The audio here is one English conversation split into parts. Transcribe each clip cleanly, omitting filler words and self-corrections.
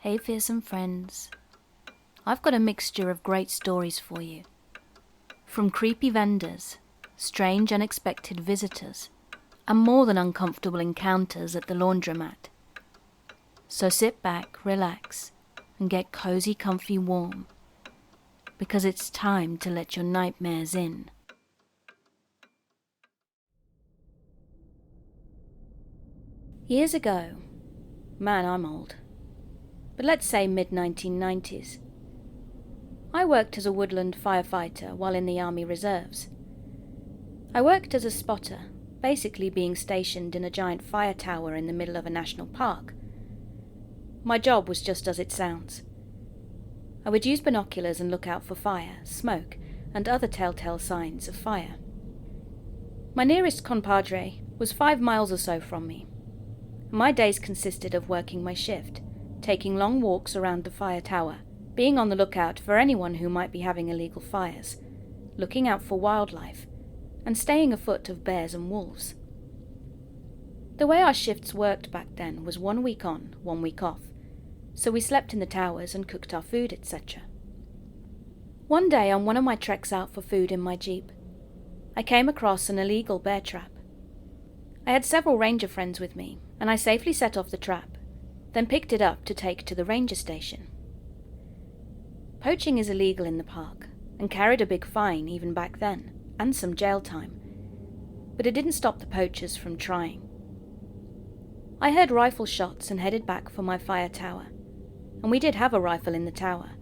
Hey fearsome friends, I've got a mixture of great stories for you. From creepy vendors, strange unexpected visitors, and more than uncomfortable encounters at the laundromat. So sit back, relax, and get cozy, comfy, warm, because it's time to let your nightmares in. Years ago, man, I'm old, but let's say mid-1990s, I worked as a woodland firefighter while in the Army Reserves. I worked as a spotter, basically being stationed in a giant fire tower in the middle of a national park. My job was just as it sounds. I would use binoculars and look out for fire, smoke, and other telltale signs of fire. My nearest compadre was 5 miles or so from me. My days consisted of working my shift, taking long walks around the fire tower, being on the lookout for anyone who might be having illegal fires, looking out for wildlife, and staying afoot of bears and wolves. The way our shifts worked back then was 1 week on, 1 week off, so we slept in the towers and cooked our food, etc. One day on one of my treks out for food in my Jeep, I came across an illegal bear trap. I had several ranger friends with me, and I safely set off the trap, then picked it up to take to the ranger station. Poaching is illegal in the park, and carried a big fine even back then, and some jail time, but it didn't stop the poachers from trying. I heard rifle shots and headed back for my fire tower, and we did have a rifle in the tower,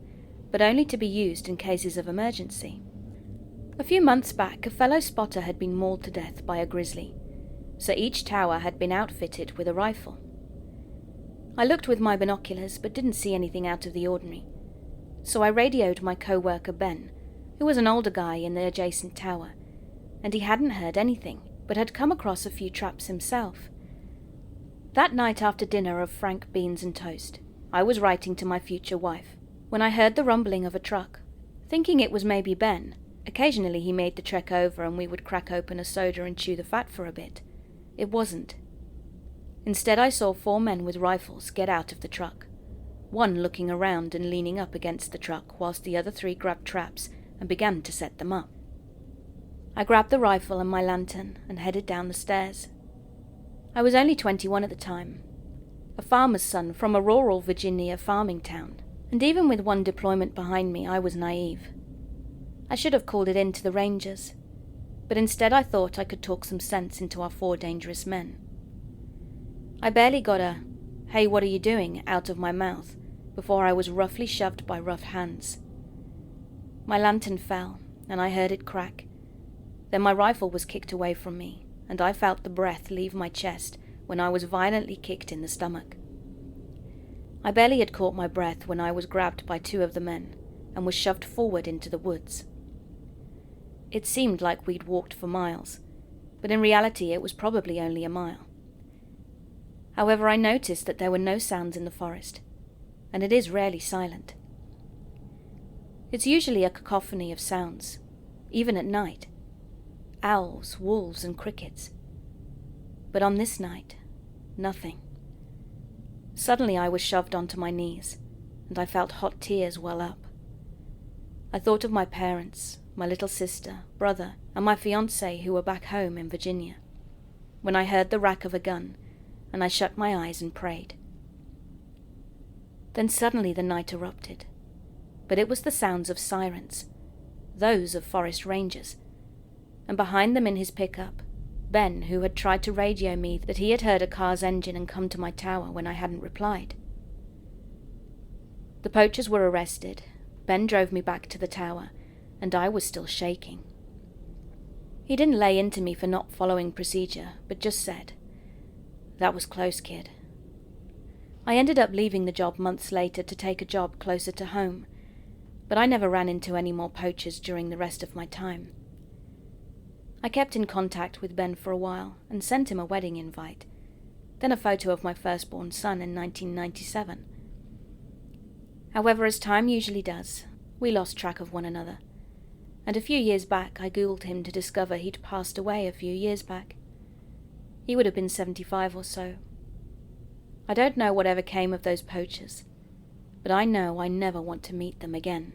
but only to be used in cases of emergency. A few months back, a fellow spotter had been mauled to death by a grizzly, so each tower had been outfitted with a rifle. I looked with my binoculars but didn't see anything out of the ordinary, so I radioed my co-worker Ben, who was an older guy in the adjacent tower, and he hadn't heard anything but had come across a few traps himself. That night after dinner of frank beans and toast, I was writing to my future wife when I heard the rumbling of a truck. Thinking it was maybe Ben, occasionally he made the trek over and we would crack open a soda and chew the fat for a bit. It wasn't. Instead, I saw 4 men with rifles get out of the truck, one looking around and leaning up against the truck whilst the other 3 grabbed traps and began to set them up. I grabbed the rifle and my lantern and headed down the stairs. I was only 21 at the time, a farmer's son from a rural Virginia farming town, and even with 1 deployment behind me, I was naive. I should have called it in to the Rangers, but instead I thought I could talk some sense into our 4 dangerous men. I barely got a, "Hey, what are you doing?" out of my mouth before I was roughly shoved by rough hands. My lantern fell, and I heard it crack. Then my rifle was kicked away from me, and I felt the breath leave my chest when I was violently kicked in the stomach. I barely had caught my breath when I was grabbed by 2 of the men and was shoved forward into the woods. It seemed like we'd walked for miles, but in reality it was probably only a mile. However, I noticed that there were no sounds in the forest, and it is rarely silent. It's usually a cacophony of sounds, even at night. Owls, wolves, and crickets. But on this night, nothing. Suddenly I was shoved onto my knees, and I felt hot tears well up. I thought of my parents, my little sister, brother, and my fiancé who were back home in Virginia, when I heard the rack of a gun, and I shut my eyes and prayed. Then suddenly the night erupted, but it was the sounds of sirens, those of forest rangers, and behind them in his pickup, Ben, who had tried to radio me that he had heard a car's engine and come to my tower when I hadn't replied. The poachers were arrested. Ben drove me back to the tower, and I was still shaking. He didn't lay into me for not following procedure, but just said, "That was close, kid." I ended up leaving the job months later to take a job closer to home, but I never ran into any more poachers during the rest of my time. I kept in contact with Ben for a while and sent him a wedding invite, then a photo of my firstborn son in 1997. However, as time usually does, we lost track of one another, and a few years back I googled him to discover he'd passed away a few years back. He would have been 75 or so. I don't know whatever came of those poachers, but I know I never want to meet them again.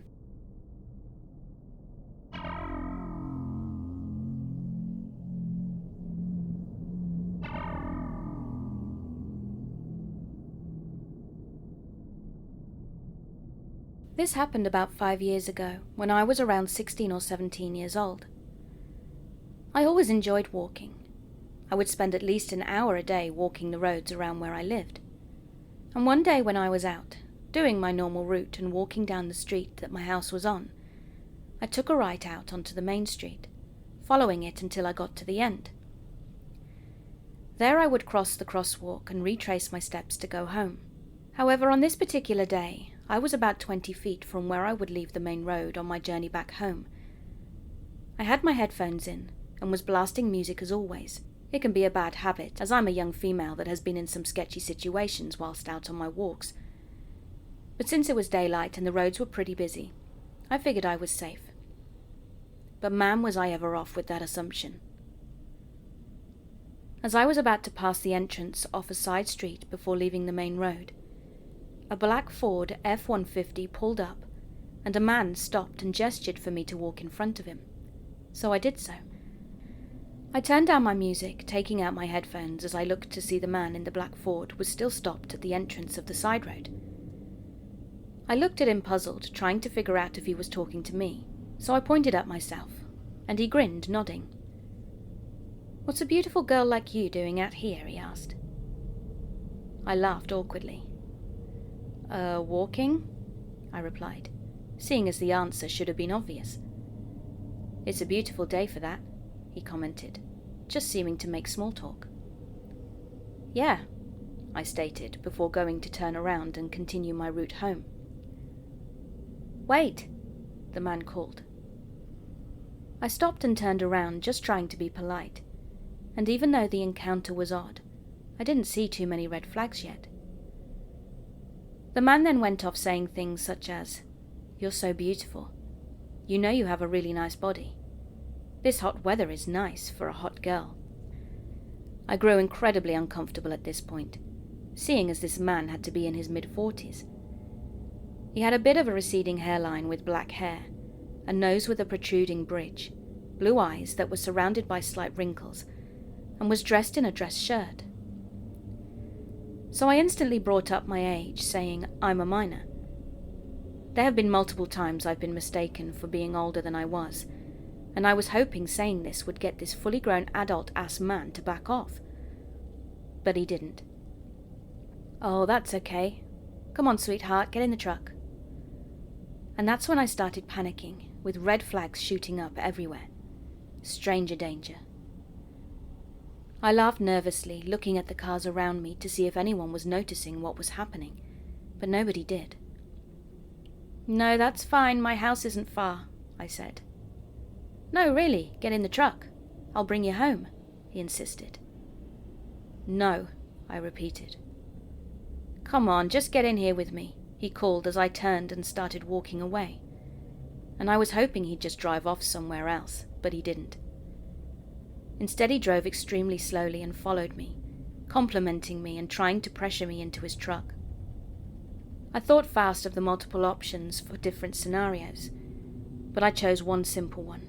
This happened about 5 years ago, when I was around 16 or 17 years old. I always enjoyed walking. I would spend at least an hour a day walking the roads around where I lived. And one day when I was out, doing my normal route and walking down the street that my house was on, I took a right out onto the main street, following it until I got to the end. There I would cross the crosswalk and retrace my steps to go home. However, on this particular day, I was about 20 feet from where I would leave the main road on my journey back home. I had my headphones in and was blasting music as always. It can be a bad habit, as I'm a young female that has been in some sketchy situations whilst out on my walks. But since it was daylight and the roads were pretty busy, I figured I was safe. But man, was I ever off with that assumption. As I was about to pass the entrance off a side street before leaving the main road, a black Ford F-150 pulled up, and a man stopped and gestured for me to walk in front of him. So I did so. I turned down my music, taking out my headphones as I looked to see the man in the black Ford was still stopped at the entrance of the side road. I looked at him puzzled, trying to figure out if he was talking to me, so I pointed at myself, and he grinned, nodding. "What's a beautiful girl like you doing out here?" he asked. I laughed awkwardly. Walking?" I replied, seeing as the answer should have been obvious. "It's a beautiful day for that," he commented, just seeming to make small talk. "Yeah," I stated, before going to turn around and continue my route home. "Wait," the man called. I stopped and turned around, just trying to be polite, and even though the encounter was odd, I didn't see too many red flags yet. The man then went off saying things such as, "You're so beautiful. You know you have a really nice body. This hot weather is nice for a hot girl." I grew incredibly uncomfortable at this point, seeing as this man had to be in his mid-40s. He had a bit of a receding hairline with black hair, a nose with a protruding bridge, blue eyes that were surrounded by slight wrinkles, and was dressed in a dress shirt. So I instantly brought up my age, saying I'm a minor. There have been multiple times I've been mistaken for being older than I was, and I was hoping saying this would get this fully grown adult-ass man to back off. But he didn't. "Oh, that's okay. Come on, sweetheart, get in the truck." And that's when I started panicking, with red flags shooting up everywhere. Stranger danger. I laughed nervously, looking at the cars around me to see if anyone was noticing what was happening, but nobody did. "No, that's fine, my house isn't far," I said. "No, really, get in the truck. I'll bring you home," he insisted. "No," I repeated. "Come on, just get in here with me," he called as I turned and started walking away. And I was hoping he'd just drive off somewhere else, but he didn't. Instead, he drove extremely slowly and followed me, complimenting me and trying to pressure me into his truck. I thought fast of the multiple options for different scenarios, but I chose one simple one.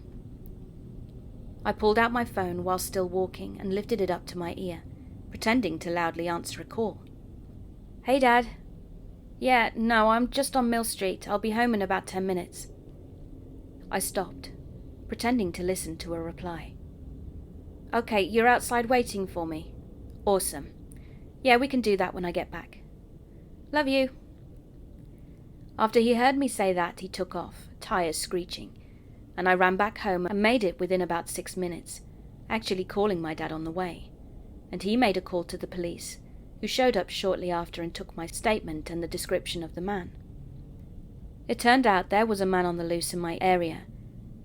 I pulled out my phone while still walking and lifted it up to my ear, pretending to loudly answer a call. "Hey, Dad." "Yeah, no, I'm just on Mill Street. I'll be home in about 10 minutes. I stopped, pretending to listen to a reply. "Okay, you're outside waiting for me? Awesome. Yeah, we can do that when I get back. Love you." After he heard me say that, he took off, tires screeching, and I ran back home and made it within about 6 minutes, actually calling my dad on the way, and he made a call to the police, who showed up shortly after and took my statement and the description of the man. It turned out there was a man on the loose in my area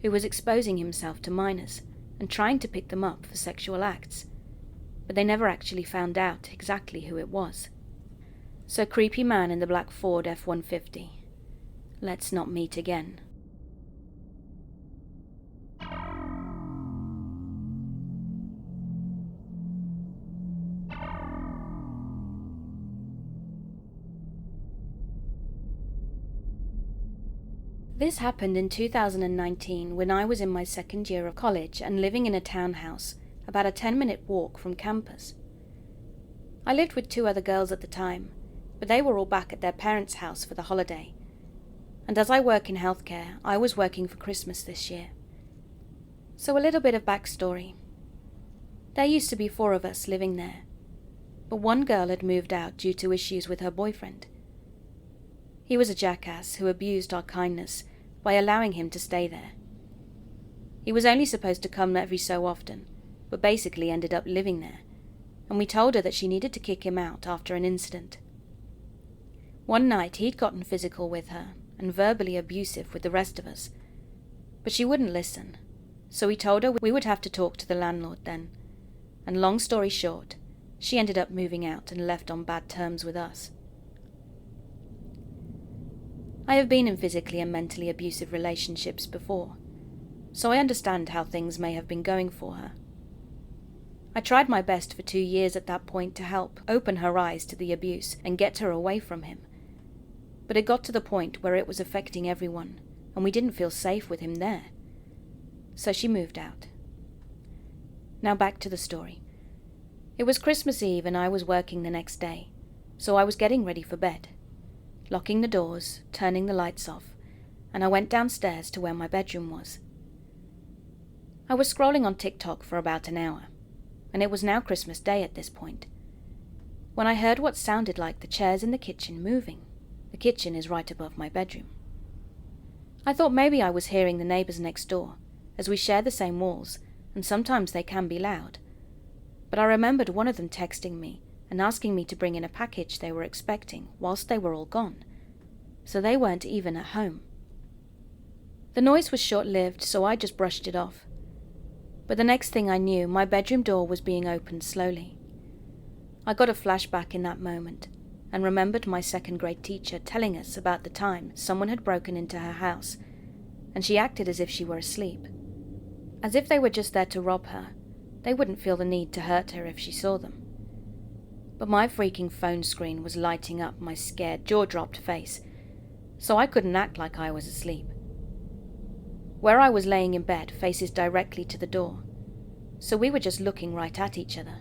who was exposing himself to minors and trying to pick them up for sexual acts, but they never actually found out exactly who it was. So creepy man in the black Ford F-150. Let's not meet again. This happened in 2019 when I was in my second year of college and living in a townhouse about a 10-minute walk from campus. I lived with 2 other girls at the time, but they were all back at their parents' house for the holiday. And as I work in healthcare, I was working for Christmas this year. So a little bit of backstory. There used to be 4 of us living there, but one girl had moved out due to issues with her boyfriend. He was a jackass who abused our kindness by allowing him to stay there. He was only supposed to come every so often, but basically ended up living there, and we told her that she needed to kick him out after an incident. One night he'd gotten physical with her and verbally abusive with the rest of us, but she wouldn't listen, so we told her we would have to talk to the landlord then, and long story short, she ended up moving out and left on bad terms with us. I have been in physically and mentally abusive relationships before, so I understand how things may have been going for her. I tried my best for 2 years at that point to help open her eyes to the abuse and get her away from him, but it got to the point where it was affecting everyone, and we didn't feel safe with him there. So she moved out. Now back to the story. It was Christmas Eve and I was working the next day, so I was getting ready for bed, locking the doors, turning the lights off, and I went downstairs to where my bedroom was. I was scrolling on TikTok for about an hour, and it was now Christmas Day at this point, when I heard what sounded like the chairs in the kitchen moving. The kitchen is right above my bedroom. I thought maybe I was hearing the neighbors next door, as we share the same walls, and sometimes they can be loud. But I remembered one of them texting me and asking me to bring in a package they were expecting whilst they were all gone, so they weren't even at home. The noise was short-lived, so I just brushed it off. But the next thing I knew, my bedroom door was being opened slowly. I got a flashback in that moment, and remembered my second-grade teacher telling us about the time someone had broken into her house, and she acted as if she were asleep. As if they were just there to rob her. They wouldn't feel the need to hurt her if she saw them. But my freaking phone screen was lighting up my scared, jaw-dropped face, so I couldn't act like I was asleep. Where I was laying in bed faces directly to the door, so we were just looking right at each other.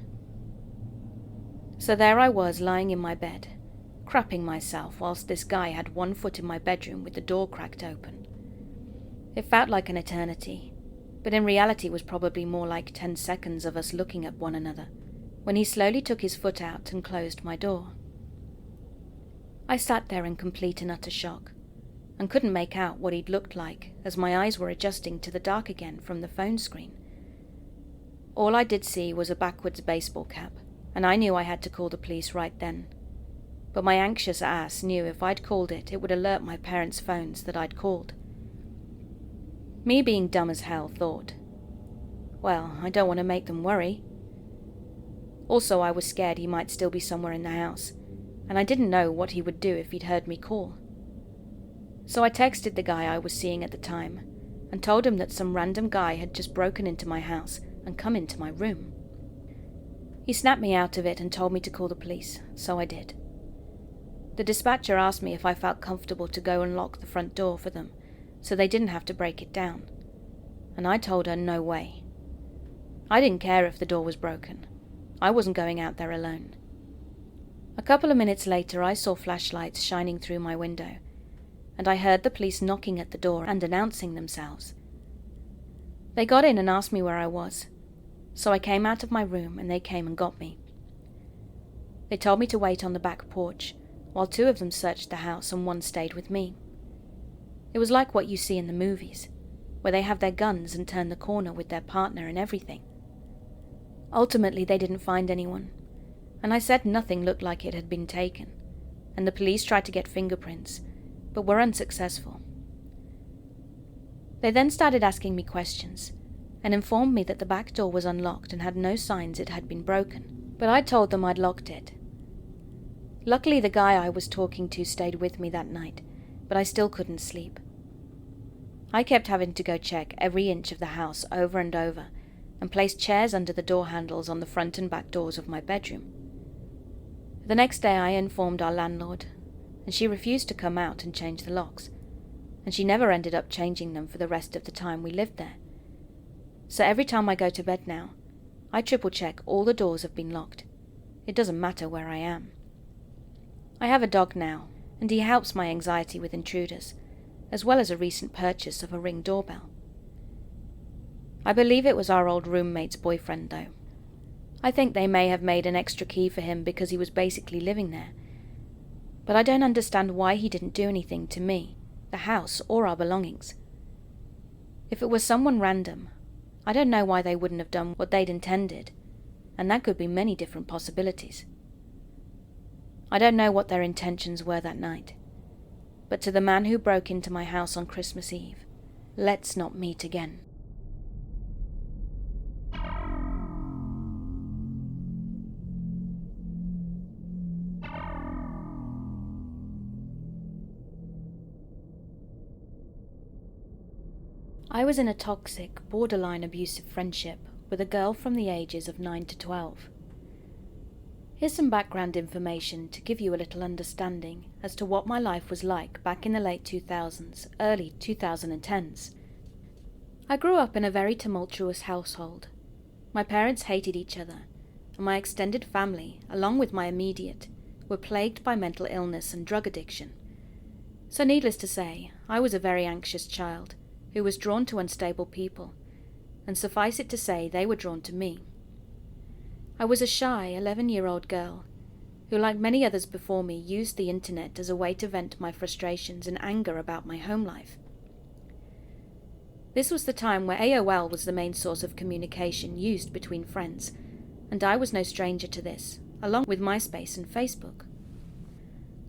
So there I was lying in my bed, crapping myself whilst this guy had one foot in my bedroom with the door cracked open. It felt like an eternity, but in reality was probably more like 10 seconds of us looking at one another, when he slowly took his foot out and closed my door. I sat there in complete and utter shock, and couldn't make out what he'd looked like as my eyes were adjusting to the dark again from the phone screen. All I did see was a backwards baseball cap, and I knew I had to call the police right then. But my anxious ass knew if I'd called it, it would alert my parents' phones that I'd called. Me being dumb as hell thought, well, I don't want to make them worry. Also, I was scared he might still be somewhere in the house, and I didn't know what he would do if he'd heard me call. So I texted the guy I was seeing at the time, and told him that some random guy had just broken into my house and come into my room. He snapped me out of it and told me to call the police, so I did. The dispatcher asked me if I felt comfortable to go and lock the front door for them, so they didn't have to break it down, and I told her no way. I didn't care if the door was broken. I wasn't going out there alone. A couple of minutes later I saw flashlights shining through my window, and I heard the police knocking at the door and announcing themselves. They got in and asked me where I was, so I came out of my room and they came and got me. They told me to wait on the back porch, while 2 of them searched the house and 1 stayed with me. It was like what you see in the movies, where they have their guns and turn the corner with their partner and everything. Ultimately, they didn't find anyone, and I said nothing looked like it had been taken, and the police tried to get fingerprints, but were unsuccessful. They then started asking me questions, and informed me that the back door was unlocked and had no signs it had been broken, but I told them I'd locked it. Luckily, the guy I was talking to stayed with me that night, but I still couldn't sleep. I kept having to go check every inch of the house over and over, and place chairs under the door handles on the front and back doors of my bedroom. The next day I informed our landlord, and she refused to come out and change the locks, and she never ended up changing them for the rest of the time we lived there. So every time I go to bed now, I triple check all the doors have been locked. It doesn't matter where I am. I have a dog now, and he helps my anxiety with intruders, as well as a recent purchase of a Ring doorbell. I believe it was our old roommate's boyfriend, though. I think they may have made an extra key for him because he was basically living there. But I don't understand why he didn't do anything to me, the house, or our belongings. If it was someone random, I don't know why they wouldn't have done what they'd intended, and that could be many different possibilities. I don't know what their intentions were that night, but to the man who broke into my house on Christmas Eve, let's not meet again. I was in a toxic, borderline abusive friendship with a girl from the ages of 9 to 12. Here's some background information to give you a little understanding as to what my life was like back in the late 2000s, early 2010s. I grew up in a very tumultuous household. My parents hated each other, and my extended family, along with my immediate, were plagued by mental illness and drug addiction. So needless to say, I was a very anxious child who was drawn to unstable people, and suffice it to say they were drawn to me. I was a shy 11-year-old girl who, like many others before me, used the internet as a way to vent my frustrations and anger about my home life. This was the time where AOL was the main source of communication used between friends, and I was no stranger to this, along with MySpace and Facebook.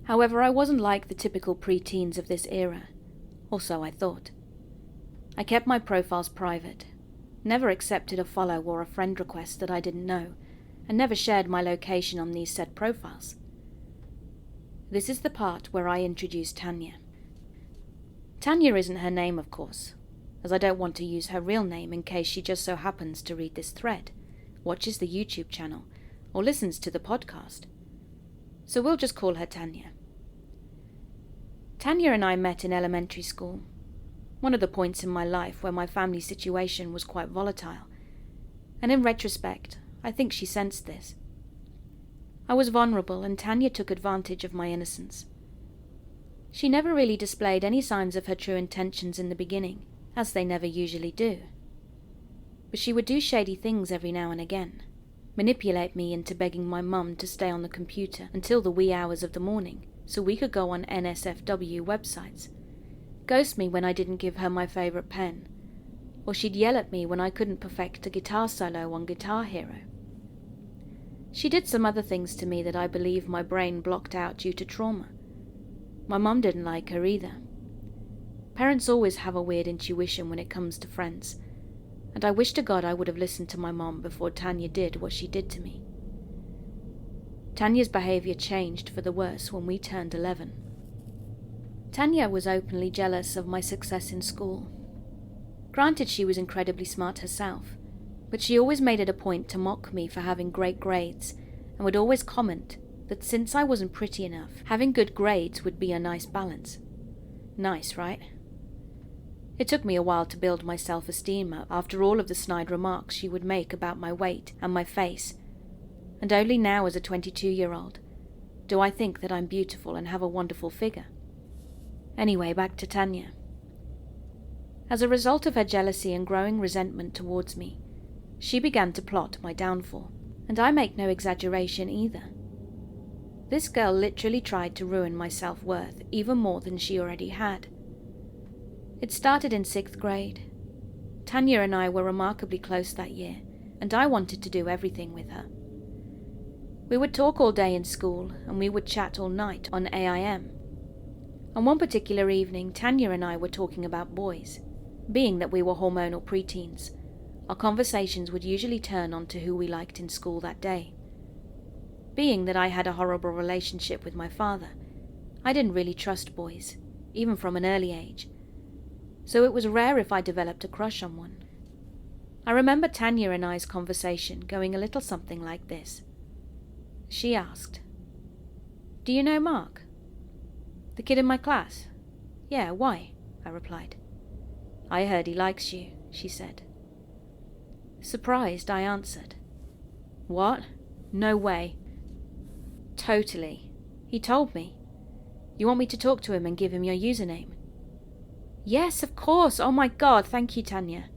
However, I wasn't like the typical pre-teens of this era, or so I thought. I kept my profiles private, never accepted a follow or a friend request that I didn't know, and never shared my location on these said profiles. This is the part where I introduce Tanya. Tanya isn't her name, of course, as I don't want to use her real name in case she just so happens to read this thread, watches the YouTube channel, or listens to the podcast. So we'll just call her Tanya. Tanya and I met in elementary school, one of the points in my life where my family situation was quite volatile, and in retrospect, I think she sensed this. I was vulnerable, and Tanya took advantage of my innocence. She never really displayed any signs of her true intentions in the beginning, as they never usually do. But she would do shady things every now and again, manipulate me into begging my mum to stay on the computer until the wee hours of the morning so we could go on NSFW websites, ghost me when I didn't give her my favourite pen, or she'd yell at me when I couldn't perfect a guitar solo on Guitar Hero. She did some other things to me that I believe my brain blocked out due to trauma. My mum didn't like her either. Parents always have a weird intuition when it comes to friends, and I wish to God I would have listened to my mom before Tanya did what she did to me. Tanya's behaviour changed for the worse when we turned 11. Tanya was openly jealous of my success in school. Granted, she was incredibly smart herself, but she always made it a point to mock me for having great grades, and would always comment that since I wasn't pretty enough, having good grades would be a nice balance. Nice, right? It took me a while to build my self-esteem up after all of the snide remarks she would make about my weight and my face, and only now as a 22-year-old do I think that I'm beautiful and have a wonderful figure. Anyway, back to Tanya. As a result of her jealousy and growing resentment towards me, she began to plot my downfall, and I make no exaggeration either. This girl literally tried to ruin my self-worth even more than she already had. It started in 6th grade. Tanya and I were remarkably close that year, and I wanted to do everything with her. We would talk all day in school, and we would chat all night on AIM. On one particular evening, Tanya and I were talking about boys. Being that we were hormonal preteens, our conversations would usually turn on to who we liked in school that day. Being that I had a horrible relationship with my father, I didn't really trust boys, even from an early age, so it was rare if I developed a crush on one. I remember Tanya and I's conversation going a little something like this. She asked, "Do you know Mark? The kid in my class? Yeah, why?" I replied. I heard he likes you, she said. Surprised, I answered. What? No way. Totally. He told me. You want me to talk to him and give him your username? Yes, of course. Oh my God, thank you, Tanya.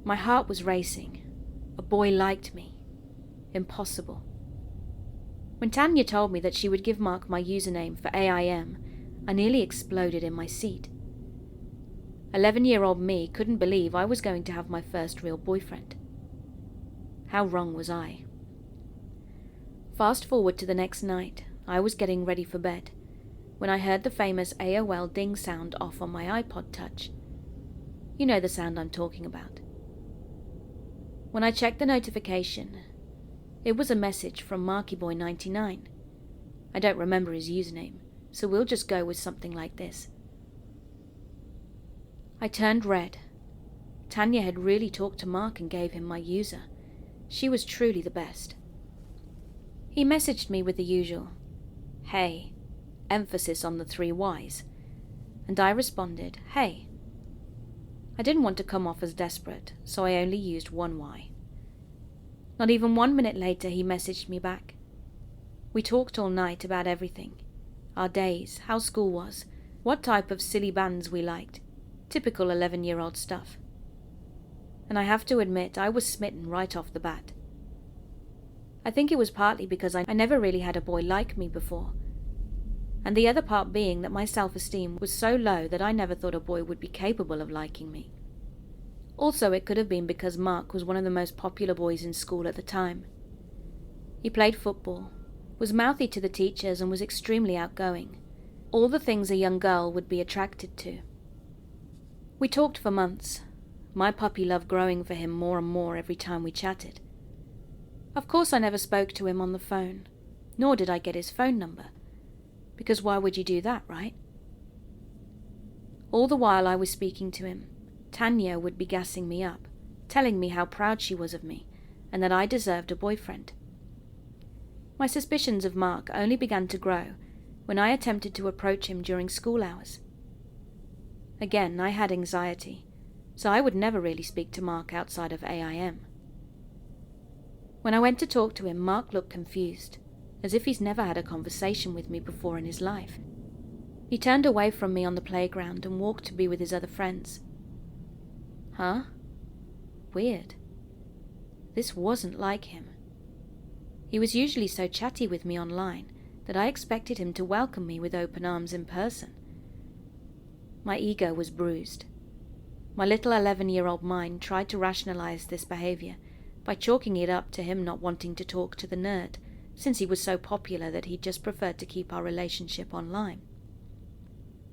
My heart was racing. A boy liked me. Impossible. When Tanya told me that she would give Mark my username for AIM, I nearly exploded in my seat. 11-year-old me couldn't believe I was going to have my first real boyfriend. How wrong was I? Fast forward to the next night, I was getting ready for bed, when I heard the famous AOL ding sound off on my iPod Touch. You know the sound I'm talking about. When I checked the notification, it was a message from Markyboy99. I don't remember his username, so we'll just go with something like this. I turned red. Tanya had really talked to Mark and gave him my user. She was truly the best. He messaged me with the usual, "Hey," emphasis on the 3 Ys, and I responded, "Hey." I didn't want to come off as desperate, so I only used 1 Y. Not even 1 minute later, he messaged me back. We talked all night about everything. Our days, how school was, what type of silly bands we liked. Typical 11-year-old stuff. And I have to admit, I was smitten right off the bat. I think it was partly because I never really had a boy like me before, and the other part being that my self-esteem was so low that I never thought a boy would be capable of liking me. Also, it could have been because Mark was one of the most popular boys in school at the time. He played football, was mouthy to the teachers, and was extremely outgoing. All the things a young girl would be attracted to. We talked for months, my puppy love growing for him more and more every time we chatted. Of course I never spoke to him on the phone, nor did I get his phone number, because why would you do that, right? All the while I was speaking to him, Tanya would be gassing me up, telling me how proud she was of me, and that I deserved a boyfriend. My suspicions of Mark only began to grow when I attempted to approach him during school hours. Again, I had anxiety, so I would never really speak to Mark outside of AIM. When I went to talk to him, Mark looked confused, as if he's never had a conversation with me before in his life. He turned away from me on the playground and walked to be with his other friends. Huh? Weird. This wasn't like him. He was usually so chatty with me online that I expected him to welcome me with open arms in person. My ego was bruised. My little 11-year-old mind tried to rationalize this behavior by chalking it up to him not wanting to talk to the nerd, since he was so popular that he just preferred to keep our relationship online.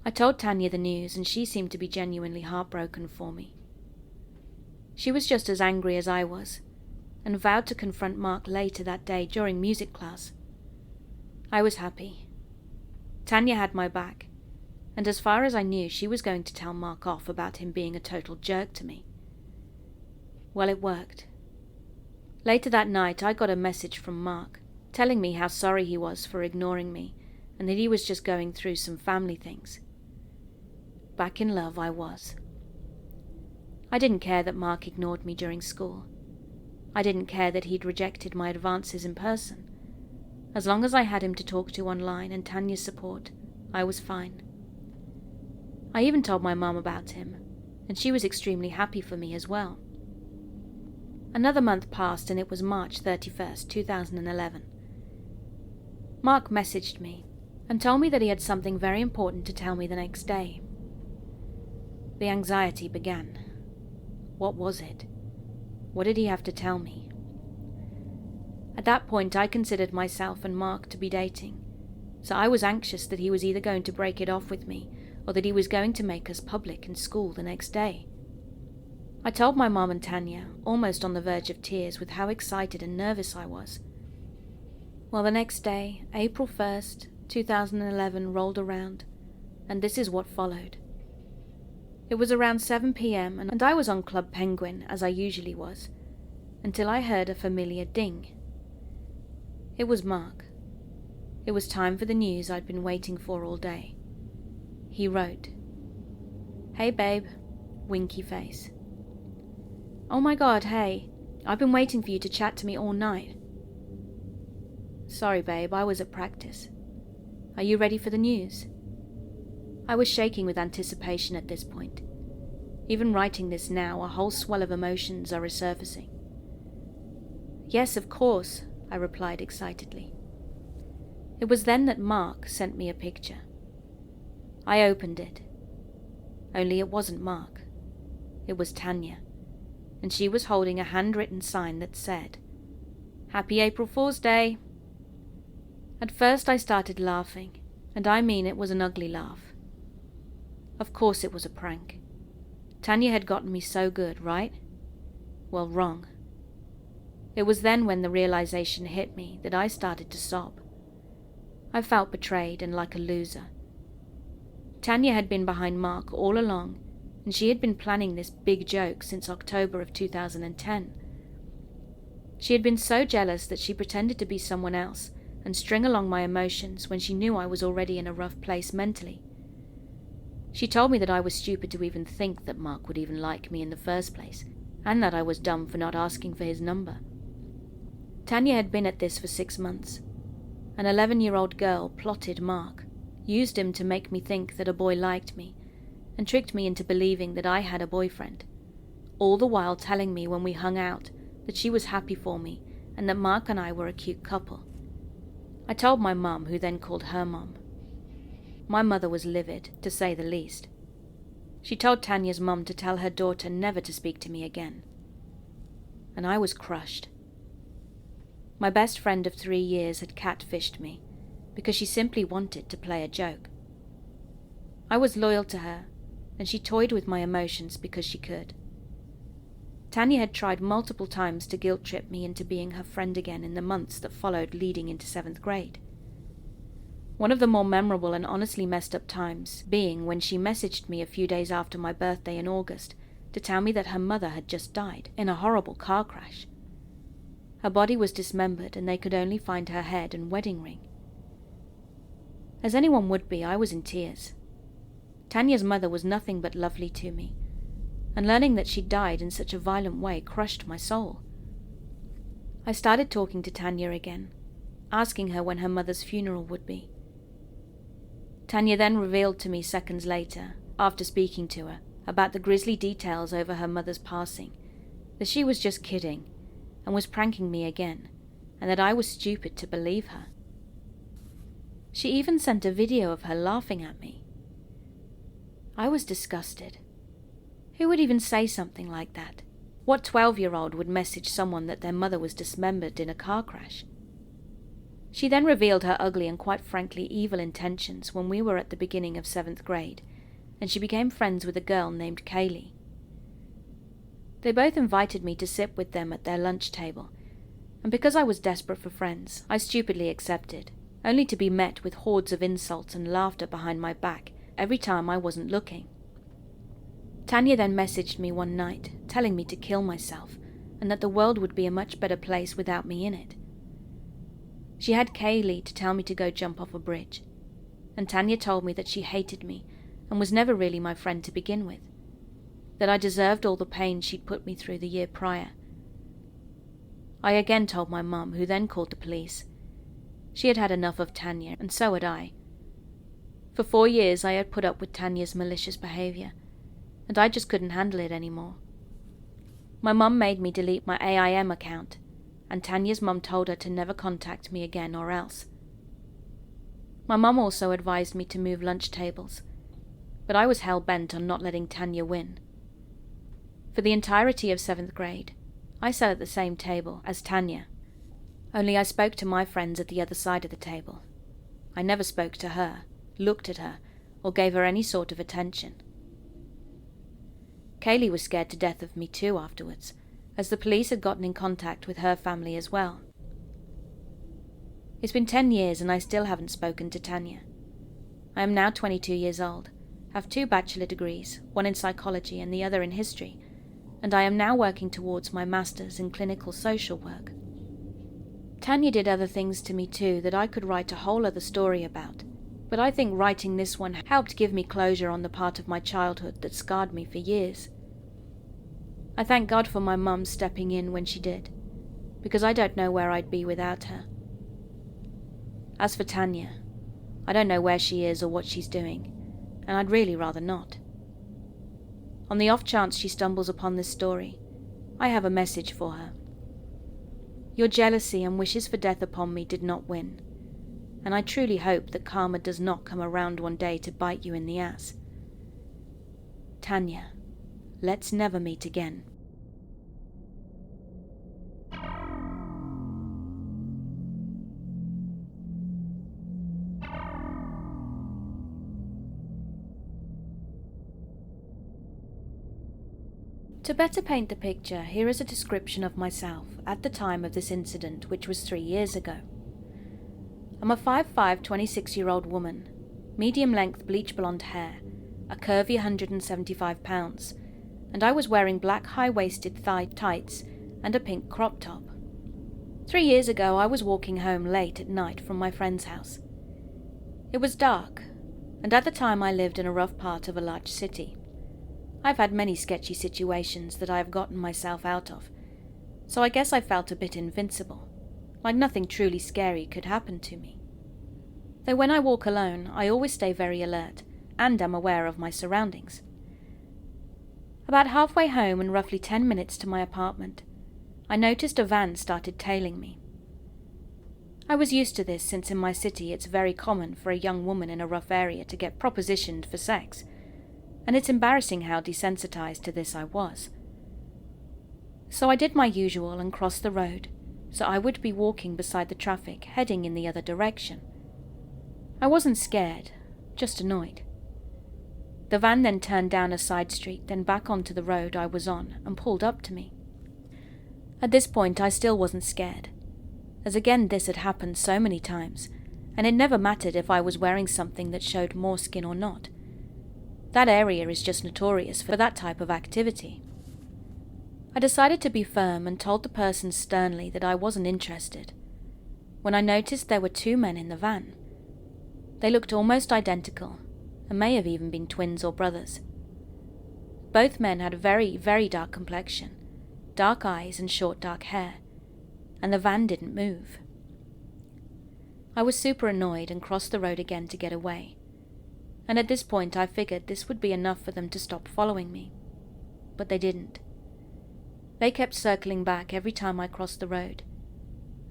I told Tanya the news, and she seemed to be genuinely heartbroken for me. She was just as angry as I was, and vowed to confront Mark later that day during music class. I was happy. Tanya had my back, and as far as I knew, she was going to tell Mark off about him being a total jerk to me. Well, it worked. Later that night, I got a message from Mark, telling me how sorry he was for ignoring me, and that he was just going through some family things. Back in love I was. I didn't care that Mark ignored me during school. I didn't care that he'd rejected my advances in person. As long as I had him to talk to online and Tanya's support, I was fine. I even told my mum about him, and she was extremely happy for me as well. Another month passed, and it was March 31st, 2011. Mark messaged me and told me that he had something very important to tell me the next day. The anxiety began. What was it? What did he have to tell me? At that point, I considered myself and Mark to be dating, so I was anxious that he was either going to break it off with me or that he was going to make us public in school the next day. I told my mom and Tanya, almost on the verge of tears with how excited and nervous I was. Well, the next day, April 1st, 2011 rolled around, and this is what followed. It was around 7 p.m. and I was on Club Penguin, as I usually was, until I heard a familiar ding. It was Mark. It was time for the news I'd been waiting for all day. He wrote, Hey babe, winky face. Oh my god, hey, I've been waiting for you to chat to me all night. Sorry babe, I was at practice. Are you ready for the news? I was shaking with anticipation at this point. Even writing this now, a whole swell of emotions are resurfacing. Yes, of course, I replied excitedly. It was then that Mark sent me a picture. I opened it. Only it wasn't Mark. It was Tanya, and she was holding a handwritten sign that said, "Happy April Fool's Day." At first I started laughing, and I mean it was an ugly laugh. Of course it was a prank. Tanya had gotten me so good, right? Well, wrong. It was then when the realization hit me that I started to sob. I felt betrayed and like a loser. Tanya had been behind Mark all along, and she had been planning this big joke since October of 2010. She had been so jealous that she pretended to be someone else and string along my emotions when she knew I was already in a rough place mentally. She told me that I was stupid to even think that Mark would even like me in the first place, and that I was dumb for not asking for his number. Tanya had been at this for 6 months. An 11-year-old girl plotted Mark, used him to make me think that a boy liked me, and tricked me into believing that I had a boyfriend, all the while telling me when we hung out that she was happy for me and that Mark and I were a cute couple. I told my mum, who then called her mum. My mother was livid, to say the least. She told Tanya's mum to tell her daughter never to speak to me again. And I was crushed. My best friend of 3 years had catfished me because she simply wanted to play a joke. I was loyal to her, and she toyed with my emotions because she could. Tanya had tried multiple times to guilt-trip me into being her friend again in the months that followed leading into 7th grade. One of the more memorable and honestly messed up times being when she messaged me a few days after my birthday in August to tell me that her mother had just died in a horrible car crash. Her body was dismembered and they could only find her head and wedding ring. As anyone would be, I was in tears. Tanya's mother was nothing but lovely to me, and learning that she died in such a violent way crushed my soul. I started talking to Tanya again, asking her when her mother's funeral would be. Tanya then revealed to me seconds later, after speaking to her, about the grisly details over her mother's passing, that she was just kidding, and was pranking me again, and that I was stupid to believe her. She even sent a video of her laughing at me. I was disgusted. Who would even say something like that? What 12-year-old would message someone that their mother was dismembered in a car crash? She then revealed her ugly and quite frankly evil intentions when we were at the beginning of 7th grade, and she became friends with a girl named Kaylee. They both invited me to sit with them at their lunch table, and because I was desperate for friends, I stupidly accepted, only to be met with hordes of insults and laughter behind my back every time I wasn't looking. Tanya then messaged me one night, telling me to kill myself, and that the world would be a much better place without me in it. She had Kaylee to tell me to go jump off a bridge, and Tanya told me that she hated me and was never really my friend to begin with, that I deserved all the pain she'd put me through the year prior. I again told my mum, who then called the police. She had had enough of Tanya, and so had I. For 4 years I had put up with Tanya's malicious behavior, and I just couldn't handle it anymore. My mum made me delete my AIM account, and Tanya's mum told her to never contact me again or else. My mum also advised me to move lunch tables, but I was hell-bent on not letting Tanya win. For the entirety of 7th grade, I sat at the same table as Tanya, only I spoke to my friends at the other side of the table. I never spoke to her, looked at her, or gave her any sort of attention. Kaylee was scared to death of me too afterwards, as the police had gotten in contact with her family as well. It's been 10 years and I still haven't spoken to Tanya. I am now 22 years old, have 2 bachelor degrees, one in psychology and the other in history, and I am now working towards my master's in clinical social work. Tanya did other things to me too that I could write a whole other story about, but I think writing this one helped give me closure on the part of my childhood that scarred me for years. I thank God for my mum stepping in when she did, because I don't know where I'd be without her. As for Tanya, I don't know where she is or what she's doing, and I'd really rather not. On the off chance she stumbles upon this story, I have a message for her. Your jealousy and wishes for death upon me did not win, and I truly hope that karma does not come around one day to bite you in the ass. Tanya, let's never meet again. To better paint the picture, here is a description of myself at the time of this incident, which was 3 years ago. I'm a 5'5", 26-year-old woman, medium-length bleach blonde hair, a curvy 175 pounds, and I was wearing black high-waisted thigh tights and a pink crop top. 3 years ago, I was walking home late at night from my friend's house. It was dark, and at the time I lived in a rough part of a large city. I've had many sketchy situations that I have gotten myself out of, so I guess I felt a bit invincible, like nothing truly scary could happen to me. Though when I walk alone, I always stay very alert and am aware of my surroundings. About halfway home and roughly 10 minutes to my apartment, I noticed a van started tailing me. I was used to this since in my city it's very common for a young woman in a rough area to get propositioned for sex, and it's embarrassing how desensitized to this I was. So I did my usual and crossed the road, so I would be walking beside the traffic heading in the other direction. I wasn't scared, just annoyed. The van then turned down a side street, then back onto the road I was on and pulled up to me. At this point I still wasn't scared, as again this had happened so many times, and it never mattered if I was wearing something that showed more skin or not. That area is just notorious for that type of activity. I decided to be firm and told the person sternly that I wasn't interested, when I noticed there were 2 men in the van. They looked almost identical, and may have even been twins or brothers. Both men had a very, very dark complexion, dark eyes and short dark hair, and the van didn't move. I was super annoyed and crossed the road again to get away. And at this point I figured this would be enough for them to stop following me. But they didn't. They kept circling back every time I crossed the road,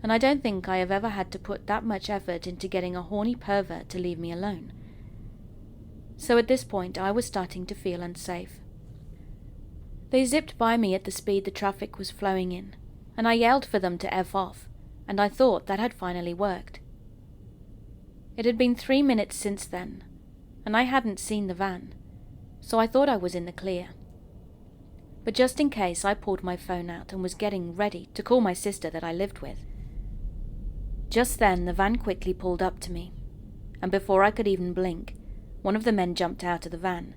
and I don't think I have ever had to put that much effort into getting a horny pervert to leave me alone. So at this point I was starting to feel unsafe. They zipped by me at the speed the traffic was flowing in, and I yelled for them to F off, and I thought that had finally worked. It had been 3 minutes since then, and I hadn't seen the van, so I thought I was in the clear. But just in case, I pulled my phone out and was getting ready to call my sister that I lived with. Just then, the van quickly pulled up to me, and before I could even blink, one of the men jumped out of the van,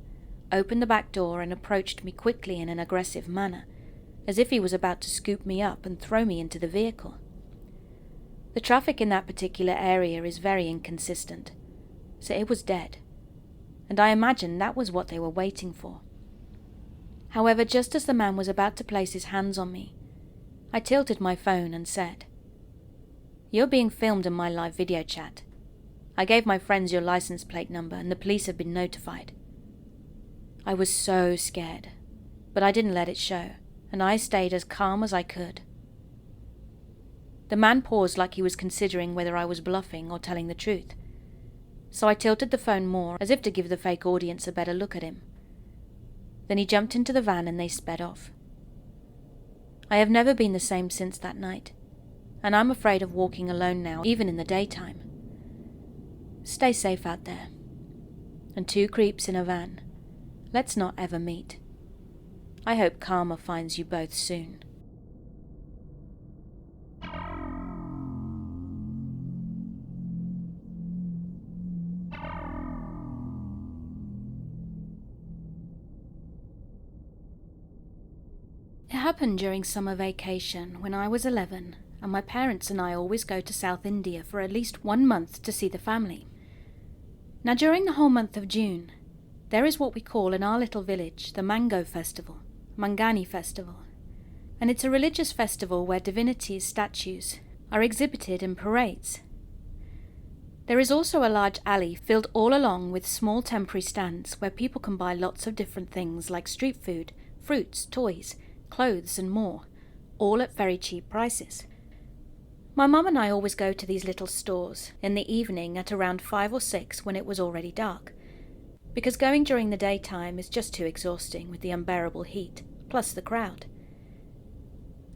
opened the back door and approached me quickly in an aggressive manner, as if he was about to scoop me up and throw me into the vehicle. The traffic in that particular area is very inconsistent, so it was dead, and I imagine that was what they were waiting for. However, just as the man was about to place his hands on me, I tilted my phone and said, "You're being filmed in my live video chat. I gave my friends your license plate number and the police have been notified." I was so scared, but I didn't let it show, and I stayed as calm as I could. The man paused like he was considering whether I was bluffing or telling the truth, so I tilted the phone more as if to give the fake audience a better look at him. Then he jumped into the van and they sped off. I have never been the same since that night, and I'm afraid of walking alone now, even in the daytime. Stay safe out there. And 2 creeps in a van. Let's not ever meet. I hope karma finds you both soon. It happened during summer vacation when I was 11, and my parents and I always go to South India for at least 1 month to see the family. Now, during the whole month of June, there is what we call in our little village the Mango Festival, Mangani Festival, and it's a religious festival where divinities' statues are exhibited in parades. There is also a large alley filled all along with small temporary stands where people can buy lots of different things like street food, fruits, toys, clothes and more, all at very cheap prices. My mum and I always go to these little stores in the evening at around 5 or 6 when it was already dark, because going during the daytime is just too exhausting with the unbearable heat, plus the crowd.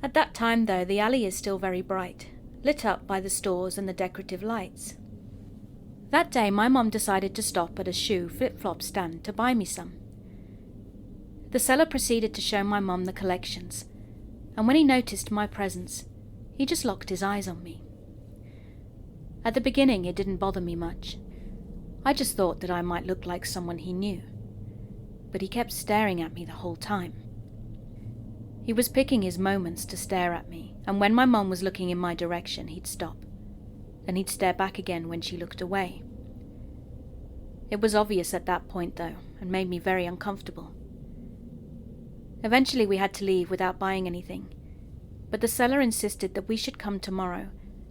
At that time, though, the alley is still very bright, lit up by the stores and the decorative lights. That day, my mum decided to stop at a shoe flip-flop stand to buy me some. The seller proceeded to show my mum the collections, and when he noticed my presence, he just locked his eyes on me. At the beginning, it didn't bother me much. I just thought that I might look like someone he knew, but he kept staring at me the whole time. He was picking his moments to stare at me, and when my mum was looking in my direction, he'd stop. Then he'd stare back again when she looked away. It was obvious at that point, though, and made me very uncomfortable. Eventually we had to leave without buying anything, but the seller insisted that we should come tomorrow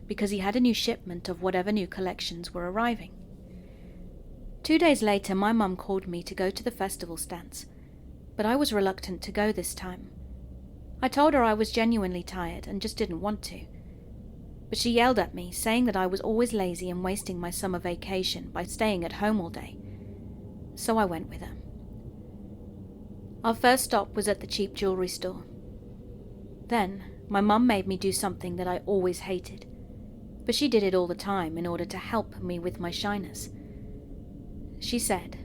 because he had a new shipment of whatever new collections were arriving. 2 days later, my mum called me to go to the festival stands, but I was reluctant to go this time. I told her I was genuinely tired and just didn't want to, but she yelled at me, saying that I was always lazy and wasting my summer vacation by staying at home all day. So I went with her. Our first stop was at the cheap jewelry store. Then, my mum made me do something that I always hated, but she did it all the time in order to help me with my shyness. She said,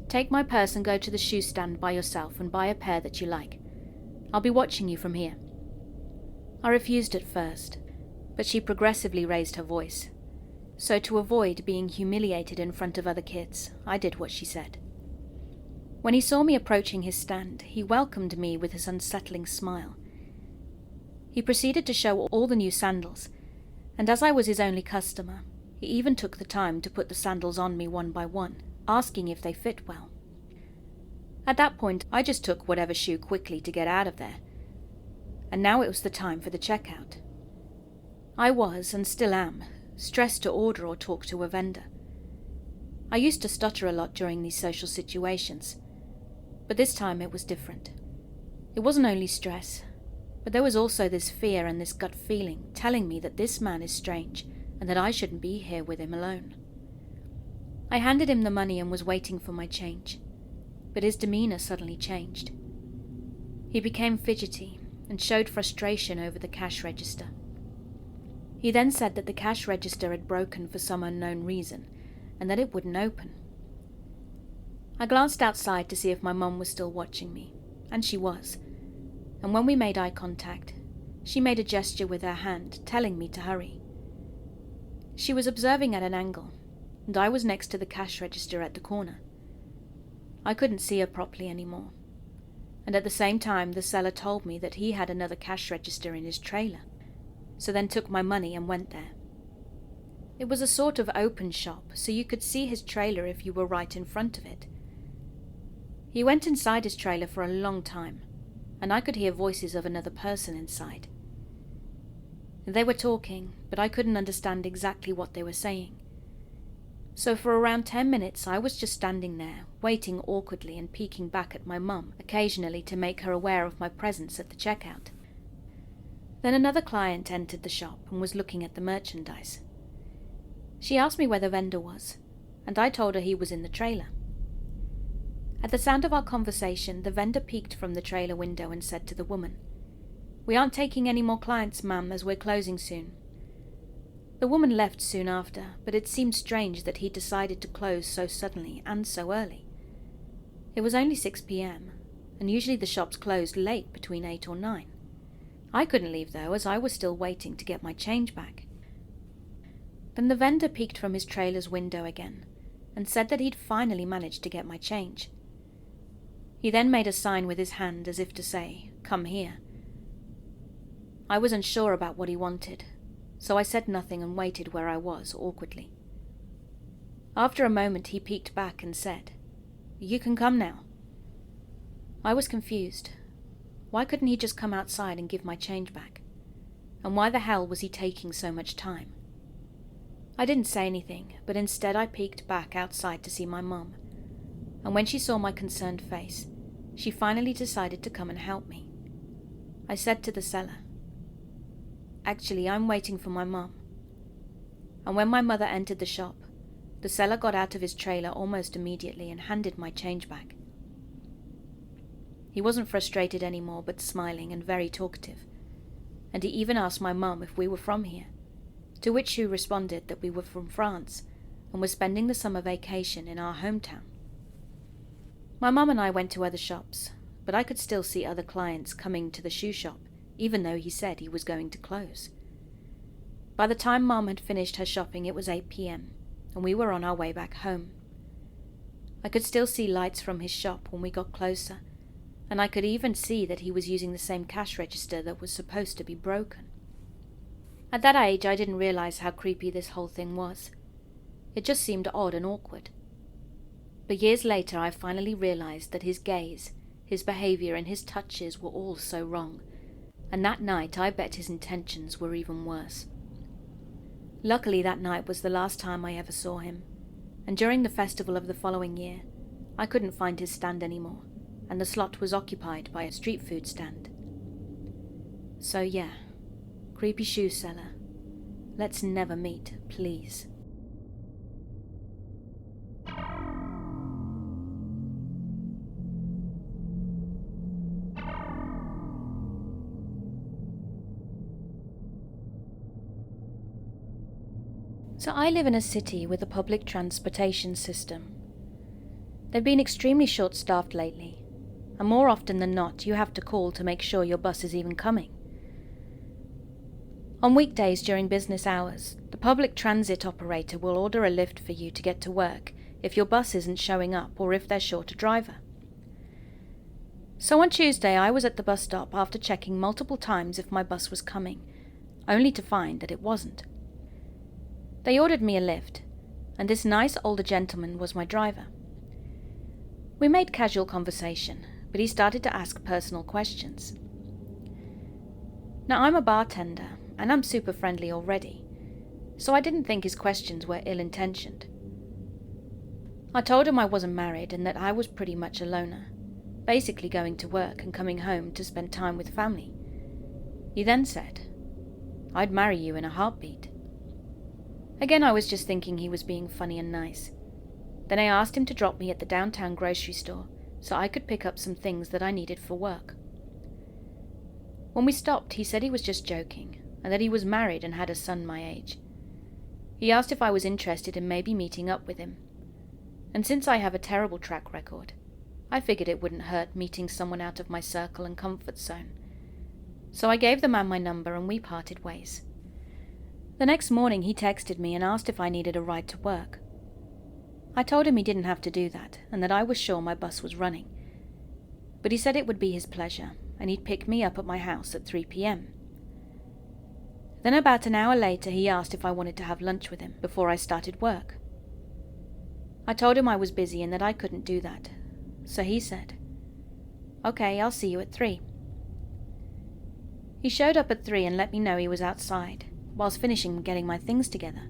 "Take my purse and go to the shoe stand by yourself and buy a pair that you like. I'll be watching you from here." I refused at first, but she progressively raised her voice. So to avoid being humiliated in front of other kids, I did what she said. When he saw me approaching his stand, he welcomed me with his unsettling smile. He proceeded to show all the new sandals, and as I was his only customer, he even took the time to put the sandals on me one by one, asking if they fit well. At that point, I just took whatever shoe quickly to get out of there, and now it was the time for the checkout. I was, and still am, stressed to order or talk to a vendor. I used to stutter a lot during these social situations, but this time it was different. It wasn't only stress, but there was also this fear and this gut feeling telling me that this man is strange and that I shouldn't be here with him alone. I handed him the money and was waiting for my change, but his demeanor suddenly changed. He became fidgety and showed frustration over the cash register. He then said that the cash register had broken for some unknown reason and that it wouldn't open. I glanced outside to see if my mum was still watching me, and she was, and when we made eye contact, she made a gesture with her hand, telling me to hurry. She was observing at an angle, and I was next to the cash register at the corner. I couldn't see her properly anymore, and at the same time the seller told me that he had another cash register in his trailer, so then took my money and went there. It was a sort of open shop, so you could see his trailer if you were right in front of it. He went inside his trailer for a long time, and I could hear voices of another person inside. They were talking, but I couldn't understand exactly what they were saying. So for around 10 minutes I was just standing there, waiting awkwardly and peeking back at my mum occasionally to make her aware of my presence at the checkout. Then another client entered the shop and was looking at the merchandise. She asked me where the vendor was, and I told her he was in the trailer. At the sound of our conversation, the vendor peeked from the trailer window and said to the woman, "We aren't taking any more clients, ma'am, as we're closing soon." The woman left soon after, but it seemed strange that he decided to close so suddenly and so early. It was only 6 p.m, and usually the shops closed late between 8 or 9. I couldn't leave though, as I was still waiting to get my change back. Then the vendor peeked from his trailer's window again, and said that he'd finally managed to get my change. He then made a sign with his hand as if to say, "Come here." I was unsure about what he wanted, so I said nothing and waited where I was awkwardly. After a moment he peeked back and said, "You can come now." I was confused. Why couldn't he just come outside and give my change back? And why the hell was he taking so much time? I didn't say anything, but instead I peeked back outside to see my mum. And when she saw my concerned face, she finally decided to come and help me. I said to the seller, "Actually, I'm waiting for my mum." And when my mother entered the shop, the seller got out of his trailer almost immediately and handed my change back. He wasn't frustrated anymore, but smiling and very talkative. And he even asked my mum if we were from here, to which she responded that we were from France and were spending the summer vacation in our hometown. My mum and I went to other shops, but I could still see other clients coming to the shoe shop, even though he said he was going to close. By the time Mum had finished her shopping, it was 8 p.m, and we were on our way back home. I could still see lights from his shop when we got closer, and I could even see that he was using the same cash register that was supposed to be broken. At that age, I didn't realize how creepy this whole thing was. It just seemed odd and awkward. But years later, I finally realized that his gaze, his behavior, and his touches were all so wrong, and that night I bet his intentions were even worse. Luckily, that night was the last time I ever saw him, and during the festival of the following year, I couldn't find his stand anymore, and the slot was occupied by a street food stand. So yeah, creepy shoe seller, let's never meet, please. So I live in a city with a public transportation system. They've been extremely short-staffed lately, and more often than not you have to call to make sure your bus is even coming. On weekdays during business hours, the public transit operator will order a lift for you to get to work if your bus isn't showing up or if they're short a driver. So on Tuesday I was at the bus stop after checking multiple times if my bus was coming, only to find that it wasn't. They ordered me a lift, and this nice older gentleman was my driver. We made casual conversation, but he started to ask personal questions. Now, I'm a bartender, and I'm super friendly already, so I didn't think his questions were ill-intentioned. I told him I wasn't married and that I was pretty much a loner, basically going to work and coming home to spend time with family. He then said, "I'd marry you in a heartbeat." Again, I was just thinking he was being funny and nice. Then I asked him to drop me at the downtown grocery store so I could pick up some things that I needed for work. When we stopped, he said he was just joking and that he was married and had a son my age. He asked if I was interested in maybe meeting up with him. And since I have a terrible track record, I figured it wouldn't hurt meeting someone out of my circle and comfort zone. So I gave the man my number and we parted ways. The next morning he texted me and asked if I needed a ride to work. I told him he didn't have to do that and that I was sure my bus was running. But he said it would be his pleasure and he'd pick me up at my house at 3 p.m. Then about an hour later he asked if I wanted to have lunch with him before I started work. I told him I was busy and that I couldn't do that. So he said, "Okay, I'll see you at 3. He showed up at 3 and let me know he was outside, whilst finishing getting my things together.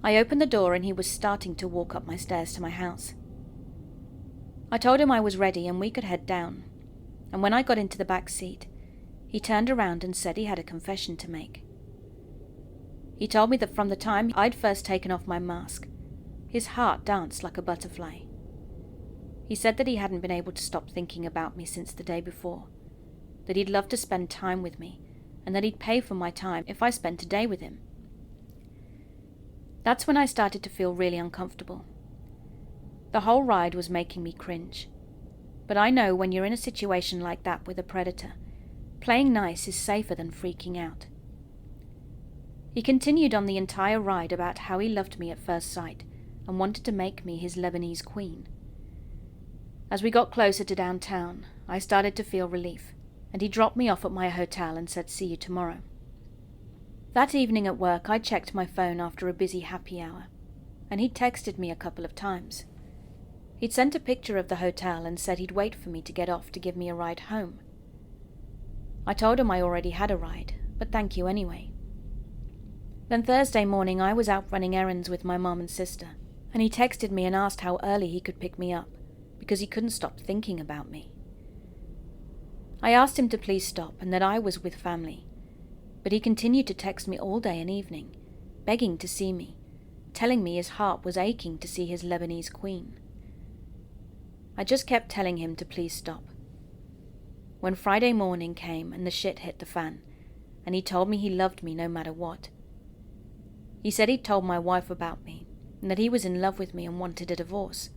I opened the door and he was starting to walk up my stairs to my house. I told him I was ready and we could head down, and when I got into the back seat, he turned around and said he had a confession to make. He told me that from the time I'd first taken off my mask, his heart danced like a butterfly. He said that he hadn't been able to stop thinking about me since the day before, that he'd love to spend time with me, and that he'd pay for my time if I spent a day with him. That's when I started to feel really uncomfortable. The whole ride was making me cringe. But I know when you're in a situation like that with a predator, playing nice is safer than freaking out. He continued on the entire ride about how he loved me at first sight and wanted to make me his Lebanese queen. As we got closer to downtown, I started to feel relief, and he dropped me off at my hotel and said, "See you tomorrow." That evening at work, I checked my phone after a busy happy hour, and he'd texted me a couple of times. He'd sent a picture of the hotel and said he'd wait for me to get off to give me a ride home. I told him I already had a ride, but thank you anyway. Then Thursday morning I was out running errands with my mom and sister, and he texted me and asked how early he could pick me up, because he couldn't stop thinking about me. I asked him to please stop and that I was with family, but he continued to text me all day and evening, begging to see me, telling me his heart was aching to see his Lebanese queen. I just kept telling him to please stop. When Friday morning came and the shit hit the fan, and he told me he loved me no matter what. He said he'd told my wife about me, and that he was in love with me and wanted a divorce.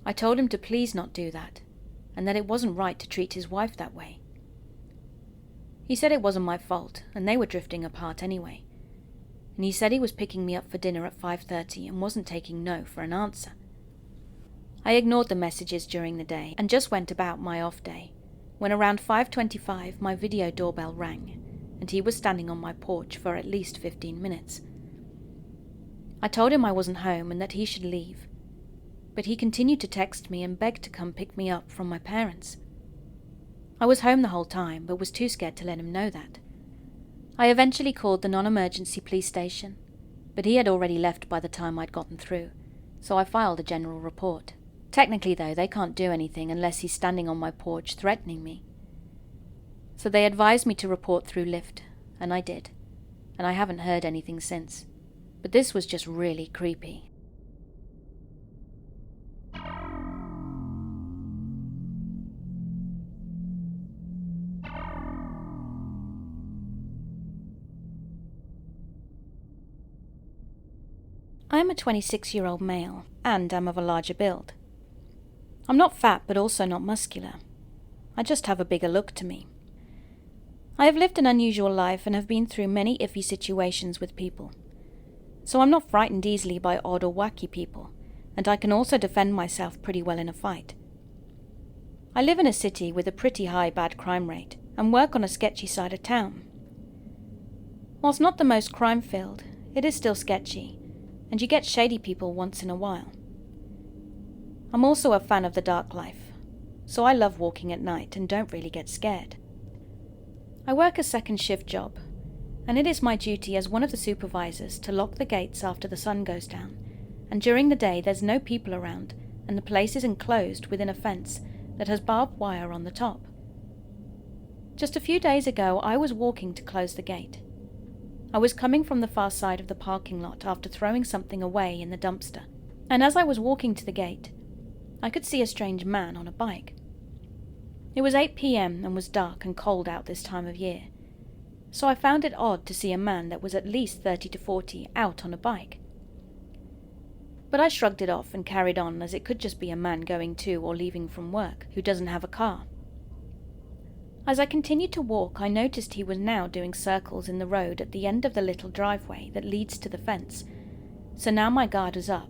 I told him to please not do that, and that it wasn't right to treat his wife that way. He said it wasn't my fault, and they were drifting apart anyway. And he said he was picking me up for dinner at 5:30 and wasn't taking no for an answer. I ignored the messages during the day and just went about my off day, when around 5:25 my video doorbell rang, and he was standing on my porch for at least 15 minutes. I told him I wasn't home and that he should leave, but he continued to text me and beg to come pick me up from my parents. I was home the whole time, but was too scared to let him know that. I eventually called the non-emergency police station, but he had already left by the time I'd gotten through, so I filed a general report. Technically, though, they can't do anything unless he's standing on my porch threatening me. So they advised me to report through Lyft, and I did, and I haven't heard anything since. But this was just really creepy. I'm a 26-year-old male, and am of a larger build. I'm not fat, but also not muscular. I just have a bigger look to me. I have lived an unusual life and have been through many iffy situations with people. So I'm not frightened easily by odd or wacky people, and I can also defend myself pretty well in a fight. I live in a city with a pretty high bad crime rate, and work on a sketchy side of town. Whilst not the most crime-filled, it is still sketchy, and you get shady people once in a while. I'm also a fan of the dark life, so I love walking at night and don't really get scared. I work a second shift job, and it is my duty as one of the supervisors to lock the gates after the sun goes down, and during the day there's no people around and the place is enclosed within a fence that has barbed wire on the top. Just a few days ago I was walking to close the gate. I was coming from the far side of the parking lot after throwing something away in the dumpster, and as I was walking to the gate, I could see a strange man on a bike. It was 8 p.m. and was dark and cold out this time of year, so I found it odd to see a man that was at least 30 to 40 out on a bike. But I shrugged it off and carried on, as it could just be a man going to or leaving from work who doesn't have a car. As I continued to walk, I noticed he was now doing circles in the road at the end of the little driveway that leads to the fence, so now my guard was up,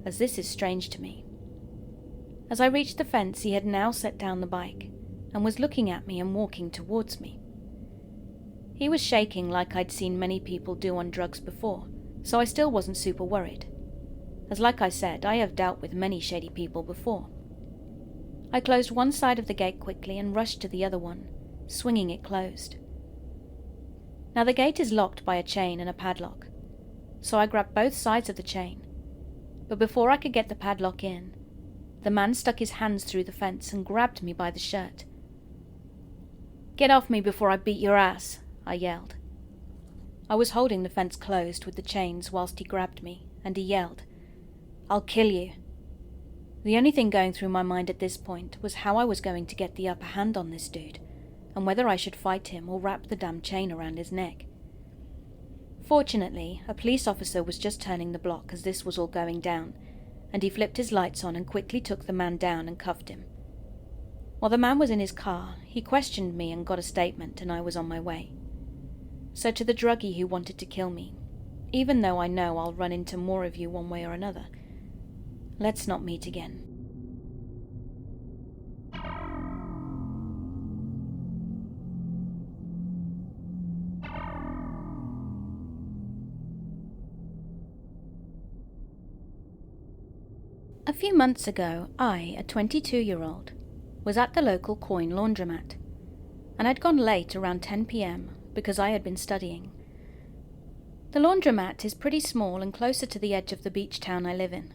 as this is strange to me. As I reached the fence, he had now set down the bike, and was looking at me and walking towards me. He was shaking like I'd seen many people do on drugs before, so I still wasn't super worried, as like I said, I have dealt with many shady people before. I closed one side of the gate quickly and rushed to the other one, swinging it closed. Now the gate is locked by a chain and a padlock, so I grabbed both sides of the chain, but before I could get the padlock in, the man stuck his hands through the fence and grabbed me by the shirt. "Get off me before I beat your ass," I yelled. I was holding the fence closed with the chains whilst he grabbed me, and he yelled, "I'll kill you." The only thing going through my mind at this point was how I was going to get the upper hand on this dude, and whether I should fight him or wrap the damn chain around his neck. Fortunately, a police officer was just turning the block as this was all going down, and he flipped his lights on and quickly took the man down and cuffed him. While the man was in his car, he questioned me and got a statement, and I was on my way. So to the druggie who wanted to kill me, even though I know I'll run into more of you one way or another, let's not meet again. A few months ago, I, a 22-year-old, was at the local coin laundromat, and I'd gone late around 10 p.m. because I had been studying. The laundromat is pretty small and closer to the edge of the beach town I live in.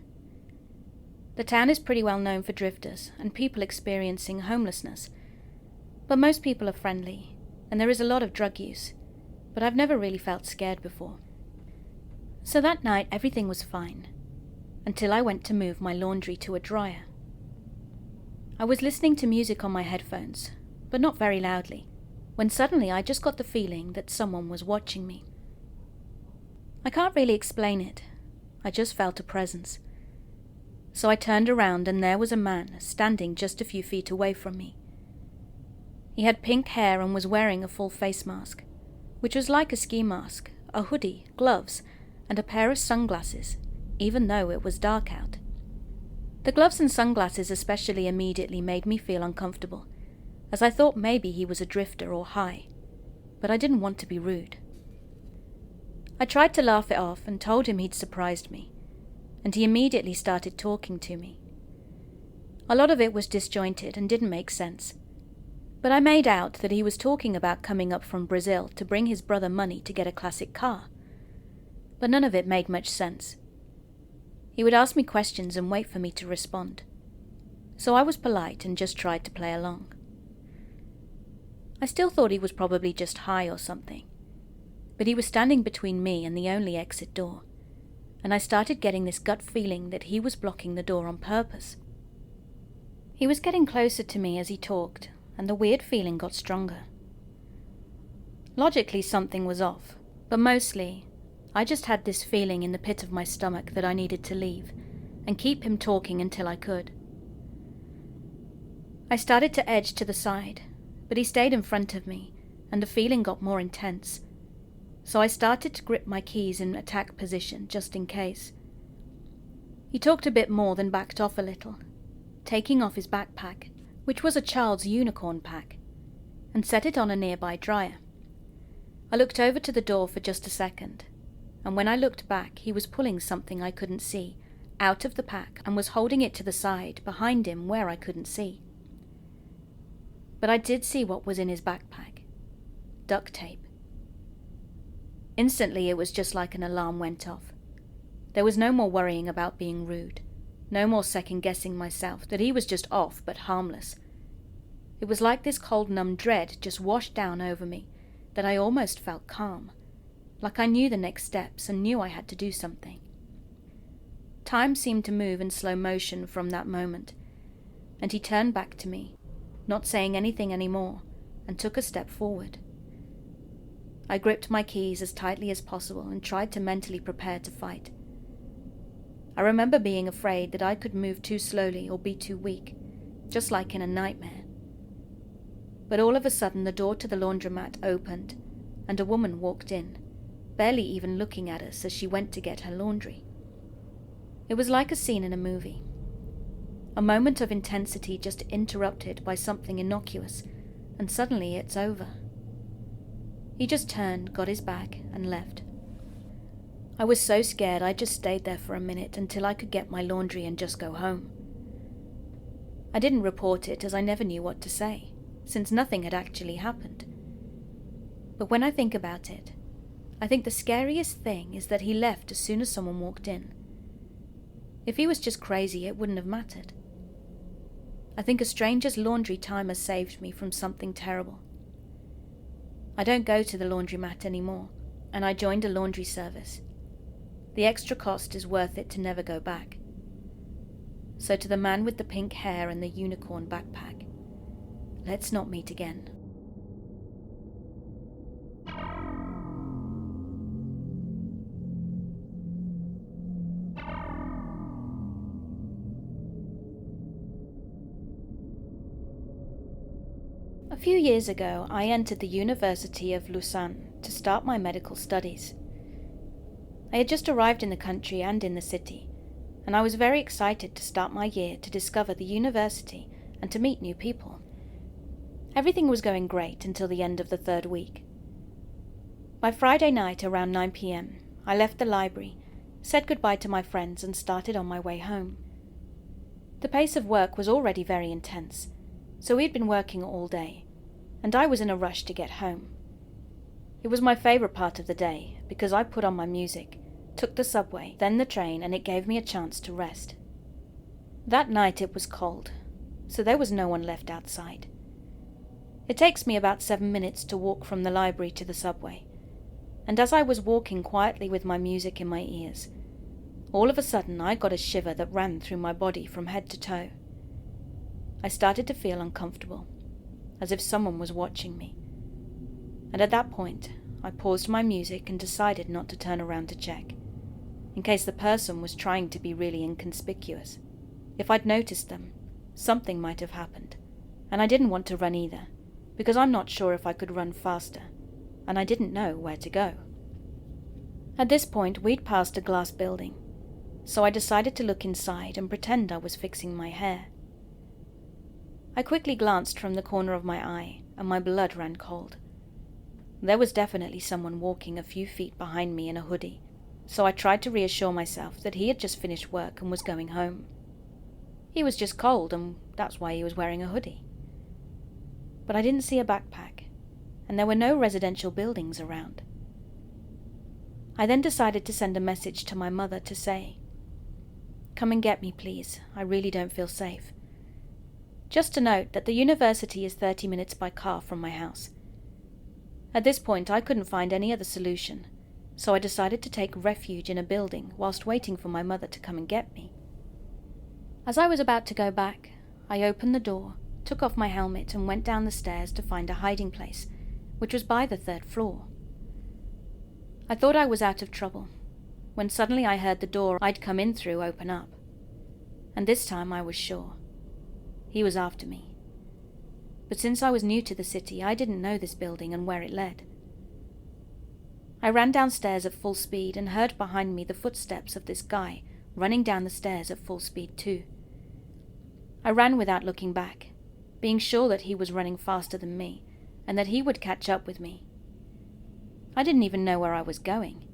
The town is pretty well known for drifters and people experiencing homelessness, but most people are friendly, and there is a lot of drug use, but I've never really felt scared before. So that night everything was fine, until I went to move my laundry to a dryer. I was listening to music on my headphones, but not very loudly, when suddenly I just got the feeling that someone was watching me. I can't really explain it, I just felt a presence. So I turned around and there was a man standing just a few feet away from me. He had pink hair and was wearing a full face mask, which was like a ski mask, a hoodie, gloves, and a pair of sunglasses, even though it was dark out. The gloves and sunglasses especially immediately made me feel uncomfortable, as I thought maybe he was a drifter or high, but I didn't want to be rude. I tried to laugh it off and told him he'd surprised me, and he immediately started talking to me. A lot of it was disjointed and didn't make sense, but I made out that he was talking about coming up from Brazil to bring his brother money to get a classic car, but none of it made much sense. He would ask me questions and wait for me to respond, so I was polite and just tried to play along. I still thought he was probably just high or something, but he was standing between me and the only exit door, and I started getting this gut feeling that he was blocking the door on purpose. He was getting closer to me as he talked, and the weird feeling got stronger. Logically, something was off, but mostly, I just had this feeling in the pit of my stomach that I needed to leave, and keep him talking until I could. I started to edge to the side, but he stayed in front of me, and the feeling got more intense, so I started to grip my keys in attack position just in case. He talked a bit more, then backed off a little, taking off his backpack, which was a child's unicorn pack, and set it on a nearby dryer. I looked over to the door for just a second, and when I looked back he was pulling something I couldn't see out of the pack and was holding it to the side behind him where I couldn't see. But I did see what was in his backpack. Duct tape. Instantly it was just like an alarm went off. There was no more worrying about being rude, no more second-guessing myself that he was just off but harmless. It was like this cold numb dread just washed down over me that I almost felt calm, like I knew the next steps and knew I had to do something. Time seemed to move in slow motion from that moment, and he turned back to me, not saying anything anymore, and took a step forward. I gripped my keys as tightly as possible and tried to mentally prepare to fight. I remember being afraid that I could move too slowly or be too weak, just like in a nightmare. But all of a sudden the door to the laundromat opened, and a woman walked in, barely even looking at us as she went to get her laundry. It was like a scene in a movie. A moment of intensity just interrupted by something innocuous, and suddenly it's over. He just turned, got his bag, and left. I was so scared I just stayed there for a minute until I could get my laundry and just go home. I didn't report it as I never knew what to say, since nothing had actually happened. But when I think about it, I think the scariest thing is that he left as soon as someone walked in. If he was just crazy, it wouldn't have mattered. I think a stranger's laundry timer saved me from something terrible. I don't go to the laundromat anymore, and I joined a laundry service. The extra cost is worth it to never go back. So to the man with the pink hair and the unicorn backpack, let's not meet again. A few years ago, I entered the University of Lausanne to start my medical studies. I had just arrived in the country and in the city, and I was very excited to start my year to discover the university and to meet new people. Everything was going great until the end of the third week. By Friday night around 9 p.m, I left the library, said goodbye to my friends and started on my way home. The pace of work was already very intense, so we had been working all day, and I was in a rush to get home. It was my favourite part of the day because I put on my music, took the subway, then the train, and it gave me a chance to rest. That night it was cold, so there was no one left outside. It takes me about 7 minutes to walk from the library to the subway, and as I was walking quietly with my music in my ears, all of a sudden I got a shiver that ran through my body from head to toe. I started to feel uncomfortable, as if someone was watching me, and at that point I paused my music and decided not to turn around to check, in case the person was trying to be really inconspicuous. If I'd noticed them, something might have happened, and I didn't want to run either, because I'm not sure if I could run faster, and I didn't know where to go. At this point we'd passed a glass building, so I decided to look inside and pretend I was fixing my hair. I quickly glanced from the corner of my eye, and my blood ran cold. There was definitely someone walking a few feet behind me in a hoodie, so I tried to reassure myself that he had just finished work and was going home. He was just cold, and that's why he was wearing a hoodie. But I didn't see a backpack, and there were no residential buildings around. I then decided to send a message to my mother to say, "Come and get me, please. I really don't feel safe." Just to note that the university is 30 minutes by car from my house. At this point I couldn't find any other solution, so I decided to take refuge in a building whilst waiting for my mother to come and get me. As I was about to go back, I opened the door, took off my helmet and went down the stairs to find a hiding place, which was by the 3rd floor. I thought I was out of trouble, when suddenly I heard the door I'd come in through open up, and this time I was sure. He was after me. But since I was new to the city, I didn't know this building and where it led. I ran downstairs at full speed and heard behind me the footsteps of this guy running down the stairs at full speed too. I ran without looking back, being sure that he was running faster than me, and that he would catch up with me. I didn't even know where I was going,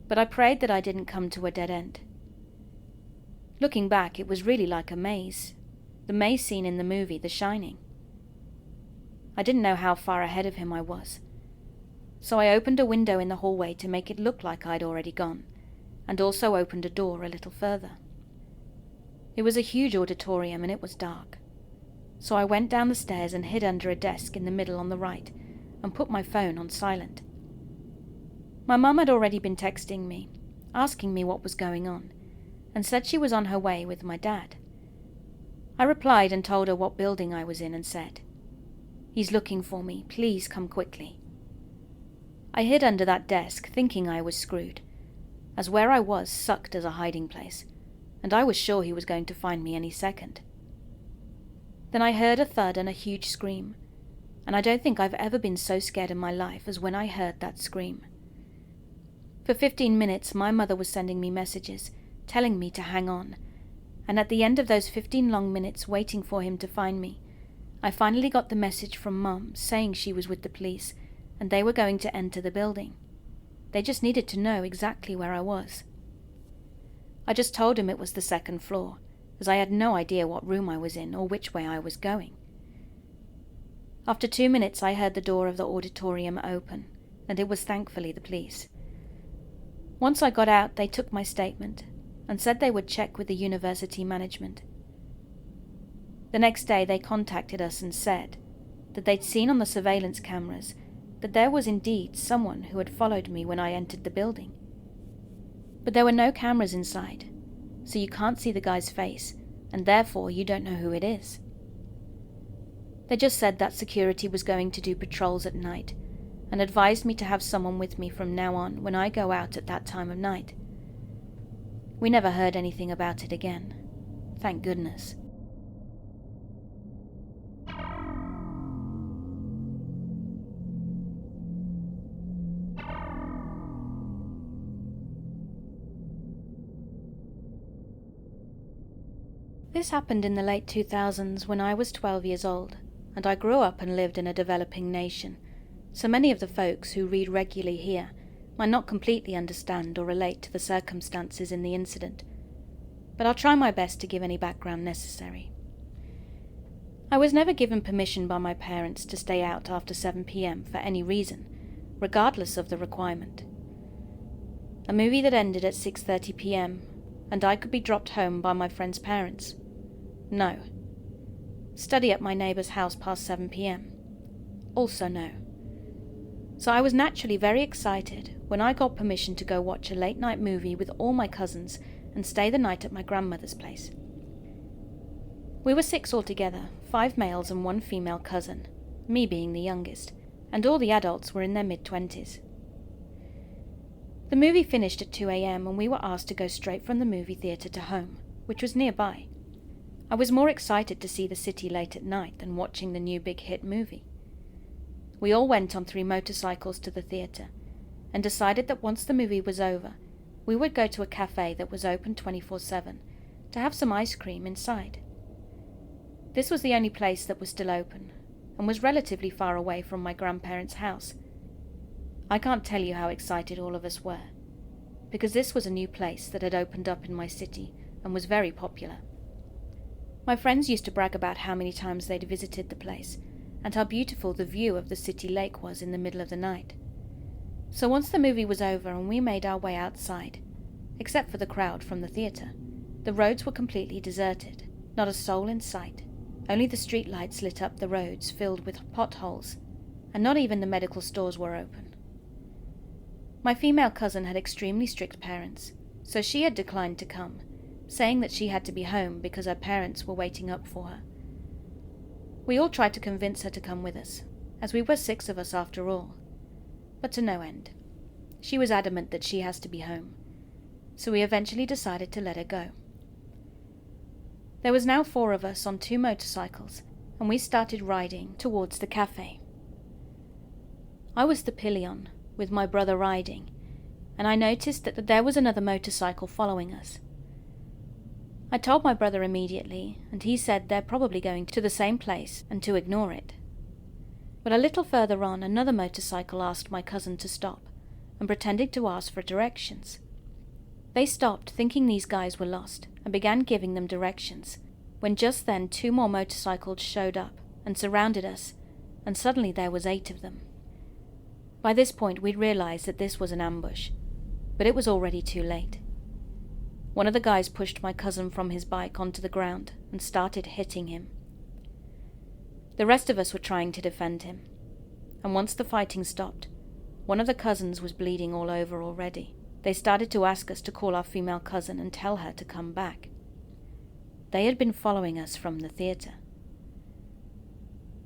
but I prayed that I didn't come to a dead end. Looking back, it was really like a maze, the maze scene in the movie The Shining. I didn't know how far ahead of him I was, so I opened a window in the hallway to make it look like I'd already gone, and also opened a door a little further. It was a huge auditorium and it was dark, so I went down the stairs and hid under a desk in the middle on the right and put my phone on silent. My mum had already been texting me, asking me what was going on, and said she was on her way with my dad. I replied and told her what building I was in and said, "He's looking for me, please come quickly." I hid under that desk thinking I was screwed, as where I was sucked as a hiding place, and I was sure he was going to find me any second. Then I heard a thud and a huge scream, and I don't think I've ever been so scared in my life as when I heard that scream. For 15 minutes my mother was sending me messages, telling me to hang on, and at the end of those 15 long minutes waiting for him to find me, I finally got the message from Mum saying she was with the police and they were going to enter the building. They just needed to know exactly where I was. I just told him it was the 2nd floor, as I had no idea what room I was in or which way I was going. After 2 minutes I heard the door of the auditorium open, and it was thankfully the police. Once I got out, they took my statement and said they would check with the university management. The next day they contacted us and said that they'd seen on the surveillance cameras that there was indeed someone who had followed me when I entered the building. But there were no cameras inside, so you can't see the guy's face, and therefore you don't know who it is. They just said that security was going to do patrols at night, and advised me to have someone with me from now on when I go out at that time of night. We never heard anything about it again. Thank goodness. This happened in the late 2000s when I was 12 years old, and I grew up and lived in a developing nation, so many of the folks who read regularly here might not completely understand or relate to the circumstances in the incident. but I'll try my best to give any background necessary. I was never given permission by my parents to stay out after 7 p.m. for any reason, regardless of the requirement. A movie that ended at 6:30 p.m. and I could be dropped home by my friend's parents. No. Study at my neighbour's house past 7 p.m. Also no. So I was naturally very excited when I got permission to go watch a late-night movie with all my cousins and stay the night at my grandmother's place. We were 6 altogether, 5 males and 1 female cousin, me being the youngest, and all the adults were in their mid-20s. The movie finished at 2 a.m. and we were asked to go straight from the movie theatre to home, which was nearby. I was more excited to see the city late at night than watching the new big hit movie. We all went on 3 motorcycles to the theatre and decided that once the movie was over, we would go to a cafe that was open 24/7 to have some ice cream inside. This was the only place that was still open and was relatively far away from my grandparents' house. I can't tell you how excited all of us were, because this was a new place that had opened up in my city and was very popular. My friends used to brag about how many times they'd visited the place and how beautiful the view of the city lake was in the middle of the night. So once the movie was over and we made our way outside, except for the crowd from the theatre, the roads were completely deserted, not a soul in sight. Only the street lights lit up the roads filled with potholes, and not even the medical stores were open. My female cousin had extremely strict parents, so she had declined to come, saying that she had to be home because her parents were waiting up for her. We all tried to convince her to come with us, as we were 6 of us after all, but to no end. She was adamant that she has to be home, so we eventually decided to let her go. There was now 4 of us on 2 motorcycles, and we started riding towards the cafe. I was the pillion, with my brother riding, and I noticed that there was another motorcycle following us. I told my brother immediately, and he said they're probably going to the same place and to ignore it. But a little further on, another motorcycle asked my cousin to stop and pretended to ask for directions. They stopped, thinking these guys were lost, and began giving them directions, when just then 2 more motorcycles showed up and surrounded us, and suddenly there was 8 of them. By this point we'd realized that this was an ambush, but it was already too late. One of the guys pushed my cousin from his bike onto the ground and started hitting him. The rest of us were trying to defend him, and once the fighting stopped, one of the cousins was bleeding all over already. They started to ask us to call our female cousin and tell her to come back. They had been following us from the theatre.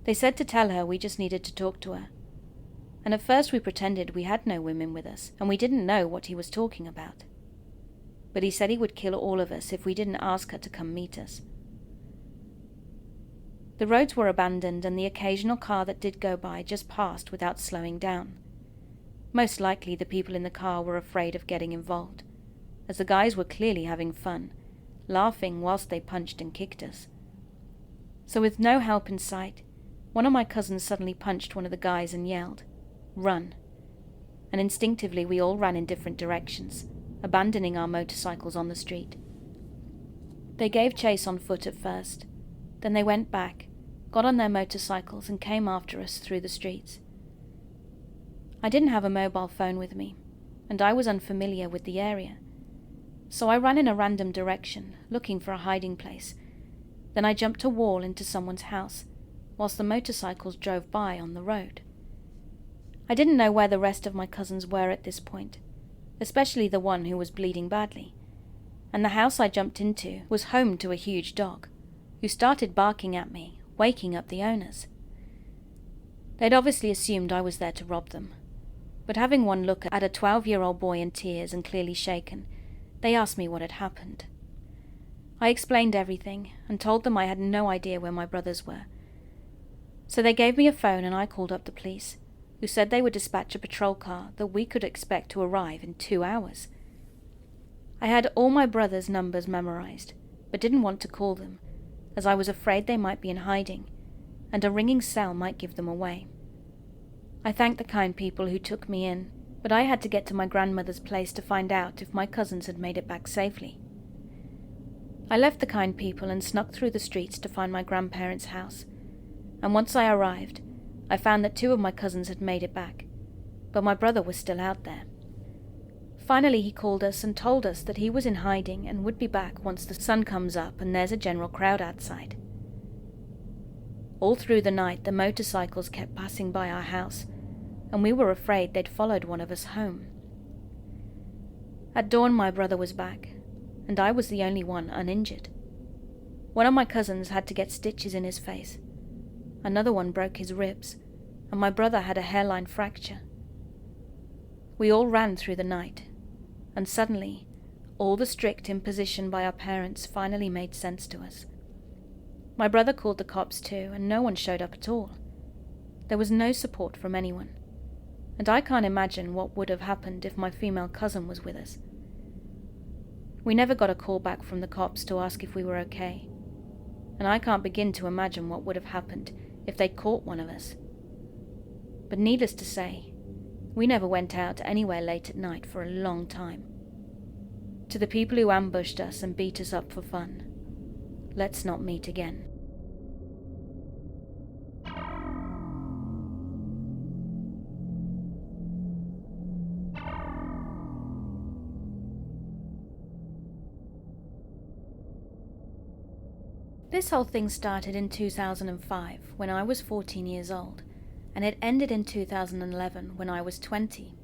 They said to tell her we just needed to talk to her, and at first we pretended we had no women with us and we didn't know what he was talking about. But he said he would kill all of us if we didn't ask her to come meet us. The roads were abandoned and the occasional car that did go by just passed without slowing down. Most likely the people in the car were afraid of getting involved, as the guys were clearly having fun, laughing whilst they punched and kicked us. So with no help in sight, one of my cousins suddenly punched one of the guys and yelled, "Run!" And instinctively we all ran in different directions, abandoning our motorcycles on the street. They gave chase on foot at first, then they went back, got on their motorcycles and came after us through the streets. I didn't have a mobile phone with me, and I was unfamiliar with the area, so I ran in a random direction, looking for a hiding place. Then I jumped a wall into someone's house, whilst the motorcycles drove by on the road. I didn't know where the rest of my cousins were at this point, especially the one who was bleeding badly, and the house I jumped into was home to a huge dog, who started barking at me, waking up the owners. They'd obviously assumed I was there to rob them, but having one look at a 12-year-old boy in tears and clearly shaken, they asked me what had happened. I explained everything and told them I had no idea where my brothers were. So they gave me a phone and I called up the police, who said they would dispatch a patrol car that we could expect to arrive in 2 hours. I had all my brothers' numbers memorized, but didn't want to call them, as I was afraid they might be in hiding, and a ringing cell might give them away. I thanked the kind people who took me in, but I had to get to my grandmother's place to find out if my cousins had made it back safely. I left the kind people and snuck through the streets to find my grandparents' house, and once I arrived, I found that 2 of my cousins had made it back, but my brother was still out there. Finally he called us and told us that he was in hiding and would be back once the sun comes up and there's a general crowd outside. All through the night the motorcycles kept passing by our house, and we were afraid they'd followed one of us home. At dawn my brother was back, and I was the only one uninjured. One of my cousins had to get stitches in his face, another one broke his ribs, and my brother had a hairline fracture. We all ran through the night, and suddenly all the strict imposition by our parents finally made sense to us. My brother called the cops too, and no one showed up at all. There was no support from anyone, and I can't imagine what would have happened if my female cousin was with us. We never got a call back from the cops to ask if we were okay, and I can't begin to imagine what would have happened if they'd caught one of us. But needless to say, we never went out anywhere late at night for a long time. To the people who ambushed us and beat us up for fun, let's not meet again. This whole thing started in 2005 when I was 14 years old, and it ended in 2011 when I was 20.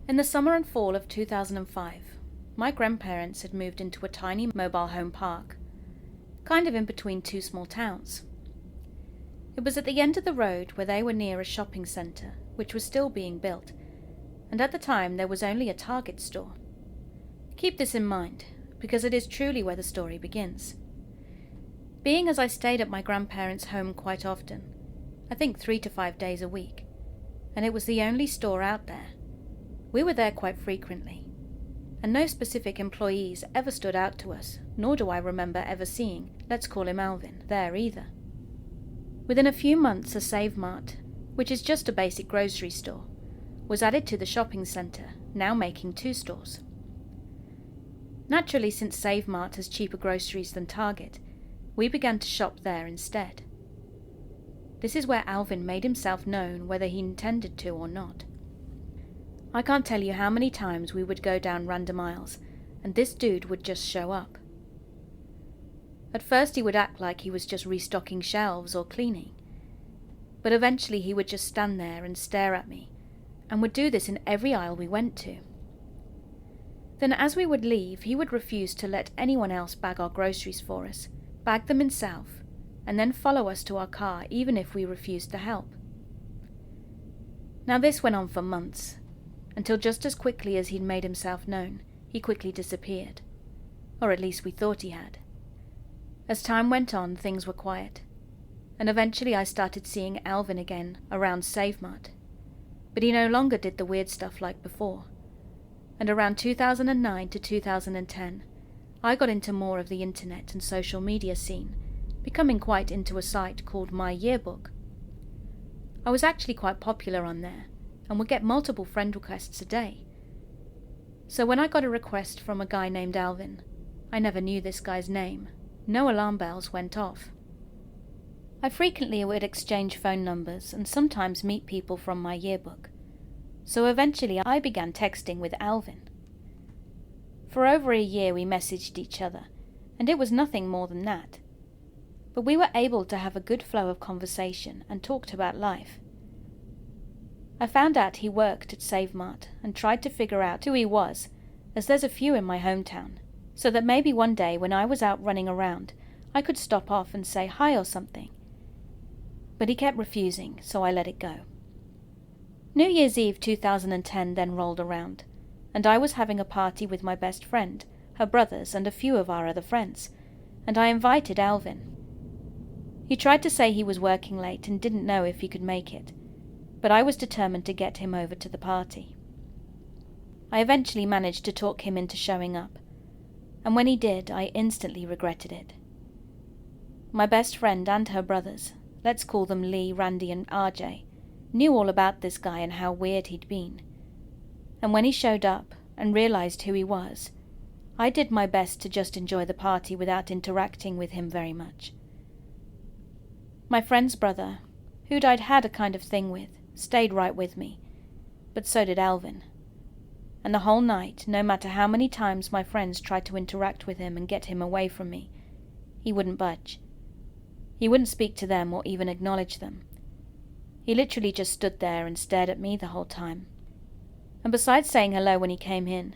In the summer and fall of 2005, my grandparents had moved into a tiny mobile home park, kind of in between 2 small towns. It was at the end of the road where they were near a shopping centre, which was still being built, and at the time there was only a Target store. Keep this in mind, because it is truly where the story begins. Being as I stayed at my grandparents' home quite often, I think 3 to 5 days a week, and it was the only store out there, we were there quite frequently, and no specific employees ever stood out to us, nor do I remember ever seeing, let's call him Alvin, there either. Within a few months a Save Mart, which is just a basic grocery store, was added to the shopping centre, now making 2 stores. Naturally, since Save Mart has cheaper groceries than Target, we began to shop there instead. This is where Alvin made himself known whether he intended to or not. I can't tell you how many times we would go down random aisles, and this dude would just show up. At first he would act like he was just restocking shelves or cleaning, but eventually he would just stand there and stare at me, and would do this in every aisle we went to. Then as we would leave, he would refuse to let anyone else bag our groceries for us, bag them himself, and then follow us to our car even if we refused to help. Now this went on for months, until just as quickly as he'd made himself known, he quickly disappeared. Or at least we thought he had. As time went on, things were quiet, and eventually I started seeing Alvin again around Save Mart, but he no longer did the weird stuff like before. And around 2009 to 2010, I got into more of the internet and social media scene, becoming quite into a site called My Yearbook. I was actually quite popular on there, and would get multiple friend requests a day. So when I got a request from a guy named Alvin, I never knew this guy's name, no alarm bells went off. I frequently would exchange phone numbers and sometimes meet people from My Yearbook, so eventually I began texting with Alvin. For over a year we messaged each other, and it was nothing more than that. But we were able to have a good flow of conversation and talked about life. I found out he worked at Save Mart and tried to figure out who he was, as there's a few in my hometown, so that maybe one day when I was out running around, I could stop off and say hi or something. But he kept refusing, so I let it go. New Year's Eve 2010 then rolled around, and I was having a party with my best friend, her brothers, and a few of our other friends, and I invited Alvin. He tried to say he was working late and didn't know if he could make it, but I was determined to get him over to the party. I eventually managed to talk him into showing up, and when he did, I instantly regretted it. My best friend and her brothers, let's call them Lee, Randy, and RJ, knew all about this guy and how weird he'd been. And when he showed up and realized who he was, I did my best to just enjoy the party without interacting with him very much. My friend's brother, who'd I'd had a kind of thing with, stayed right with me, but so did Alvin. And the whole night, no matter how many times my friends tried to interact with him and get him away from me, he wouldn't budge. He wouldn't speak to them or even acknowledge them. He literally just stood there and stared at me the whole time. And besides saying hello when he came in,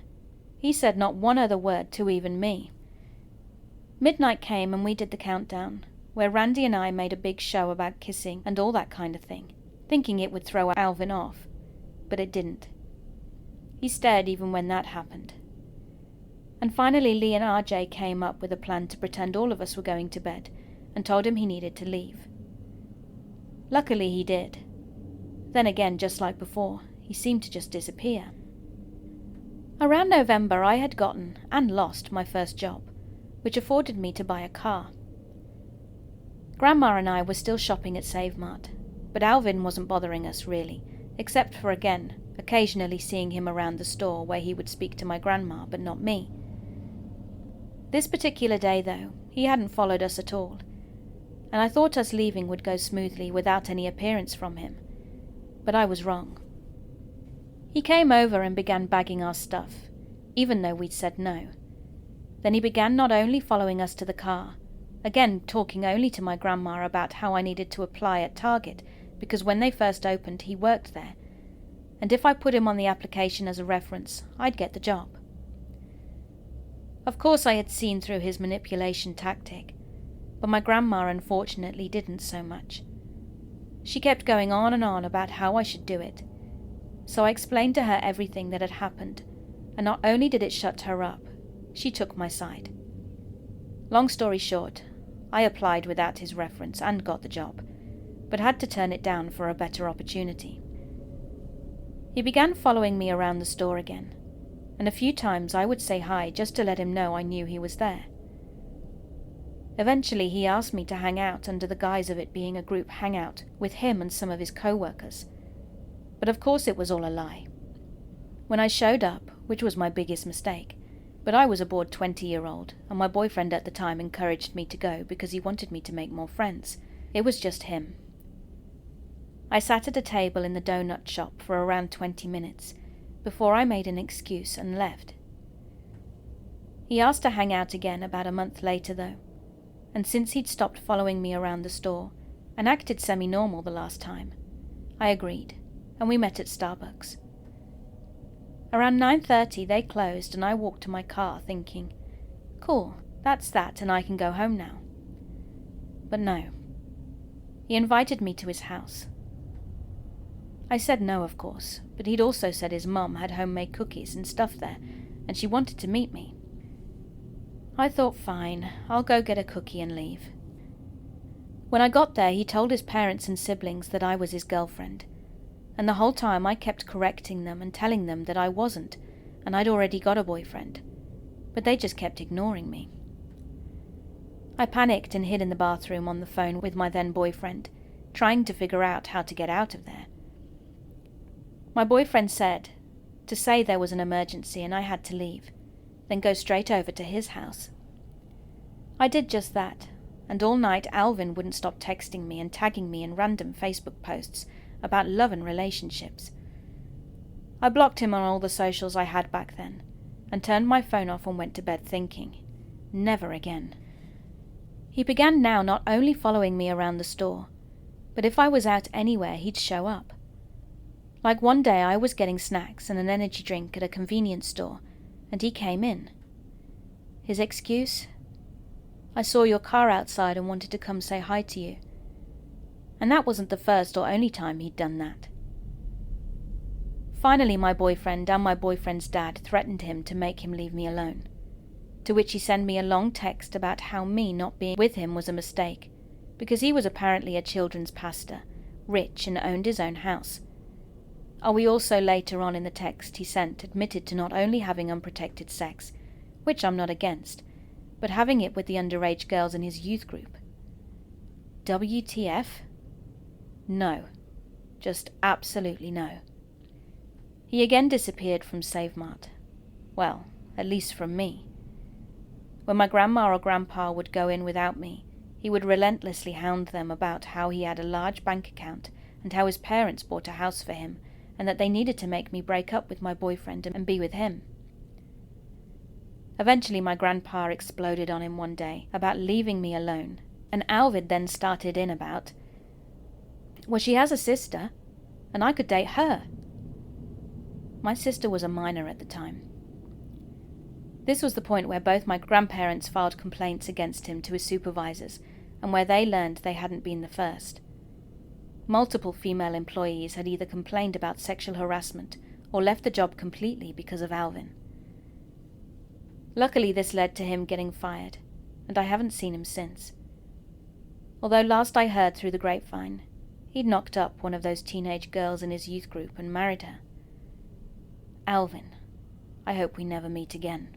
he said not one other word to even me. Midnight came and we did the countdown, where Randy and I made a big show about kissing and all that kind of thing, thinking it would throw Alvin off, but it didn't. He stared even when that happened. And finally Lee and RJ came up with a plan to pretend all of us were going to bed and told him he needed to leave. Luckily he did. Then again, just like before, he seemed to just disappear. Around November I had gotten, and lost, my first job, which afforded me to buy a car. Grandma and I were still shopping at Save Mart, but Alvin wasn't bothering us really, except for again, occasionally seeing him around the store where he would speak to my grandma but not me. This particular day though, he hadn't followed us at all, and I thought us leaving would go smoothly without any appearance from him, but I was wrong. He came over and began bagging our stuff, even though we'd said no. Then he began not only following us to the car, again talking only to my grandma about how I needed to apply at Target, because when they first opened he worked there, and if I put him on the application as a reference, I'd get the job. Of course I had seen through his manipulation tactic, but my grandma unfortunately didn't so much. She kept going on and on about how I should do it, so I explained to her everything that had happened, and not only did it shut her up, she took my side. Long story short, I applied without his reference and got the job, but had to turn it down for a better opportunity. He began following me around the store again, and a few times I would say hi just to let him know I knew he was there. Eventually he asked me to hang out under the guise of it being a group hangout with him and some of his co-workers. But of course it was all a lie. When I showed up, which was my biggest mistake, but I was a bored 20-year-old, and my boyfriend at the time encouraged me to go because he wanted me to make more friends. It was just him. I sat at a table in the donut shop for around 20 minutes, before I made an excuse and left. He asked to hang out again about a month later though, and since he'd stopped following me around the store, and acted semi-normal the last time, I agreed, and we met at Starbucks. Around 9:30 they closed and I walked to my car thinking, cool, that's that and I can go home now. But no. He invited me to his house. I said no, of course, but he'd also said his mum had homemade cookies and stuff there, and she wanted to meet me. I thought fine, I'll go get a cookie and leave. When I got there he told his parents and siblings that I was his girlfriend, and the whole time I kept correcting them and telling them that I wasn't, and I'd already got a boyfriend, but they just kept ignoring me. I panicked and hid in the bathroom on the phone with my then boyfriend, trying to figure out how to get out of there. My boyfriend said to say there was an emergency and I had to leave, then go straight over to his house. I did just that, and all night Alvin wouldn't stop texting me and tagging me in random Facebook posts about love and relationships. I blocked him on all the socials I had back then, and turned my phone off and went to bed thinking, never again. He began now not only following me around the store, but if I was out anywhere he'd show up. Like one day I was getting snacks and an energy drink at a convenience store, and he came in. His excuse? I saw your car outside and wanted to come say hi to you. And that wasn't the first or only time he'd done that. Finally my boyfriend and my boyfriend's dad threatened him to make him leave me alone, to which he sent me a long text about how me not being with him was a mistake, because he was apparently a children's pastor, rich and owned his own house. We also later on in the text he sent admitted to not only having unprotected sex, which I'm not against, but having it with the underage girls in his youth group. WTF? No. Just absolutely no. He again disappeared from Save Mart. Well, at least from me. When my grandma or grandpa would go in without me, he would relentlessly hound them about how he had a large bank account and how his parents bought a house for him and that they needed to make me break up with my boyfriend and be with him. Eventually my grandpa exploded on him one day about leaving me alone, and Alvin then started in about, well, she has a sister, and I could date her. My sister was a minor at the time. This was the point where both my grandparents filed complaints against him to his supervisors, and where they learned they hadn't been the first. Multiple female employees had either complained about sexual harassment or left the job completely because of Alvin. Luckily, this led to him getting fired, and I haven't seen him since. Although last I heard through the grapevine, he'd knocked up one of those teenage girls in his youth group and married her. Alvin, I hope we never meet again.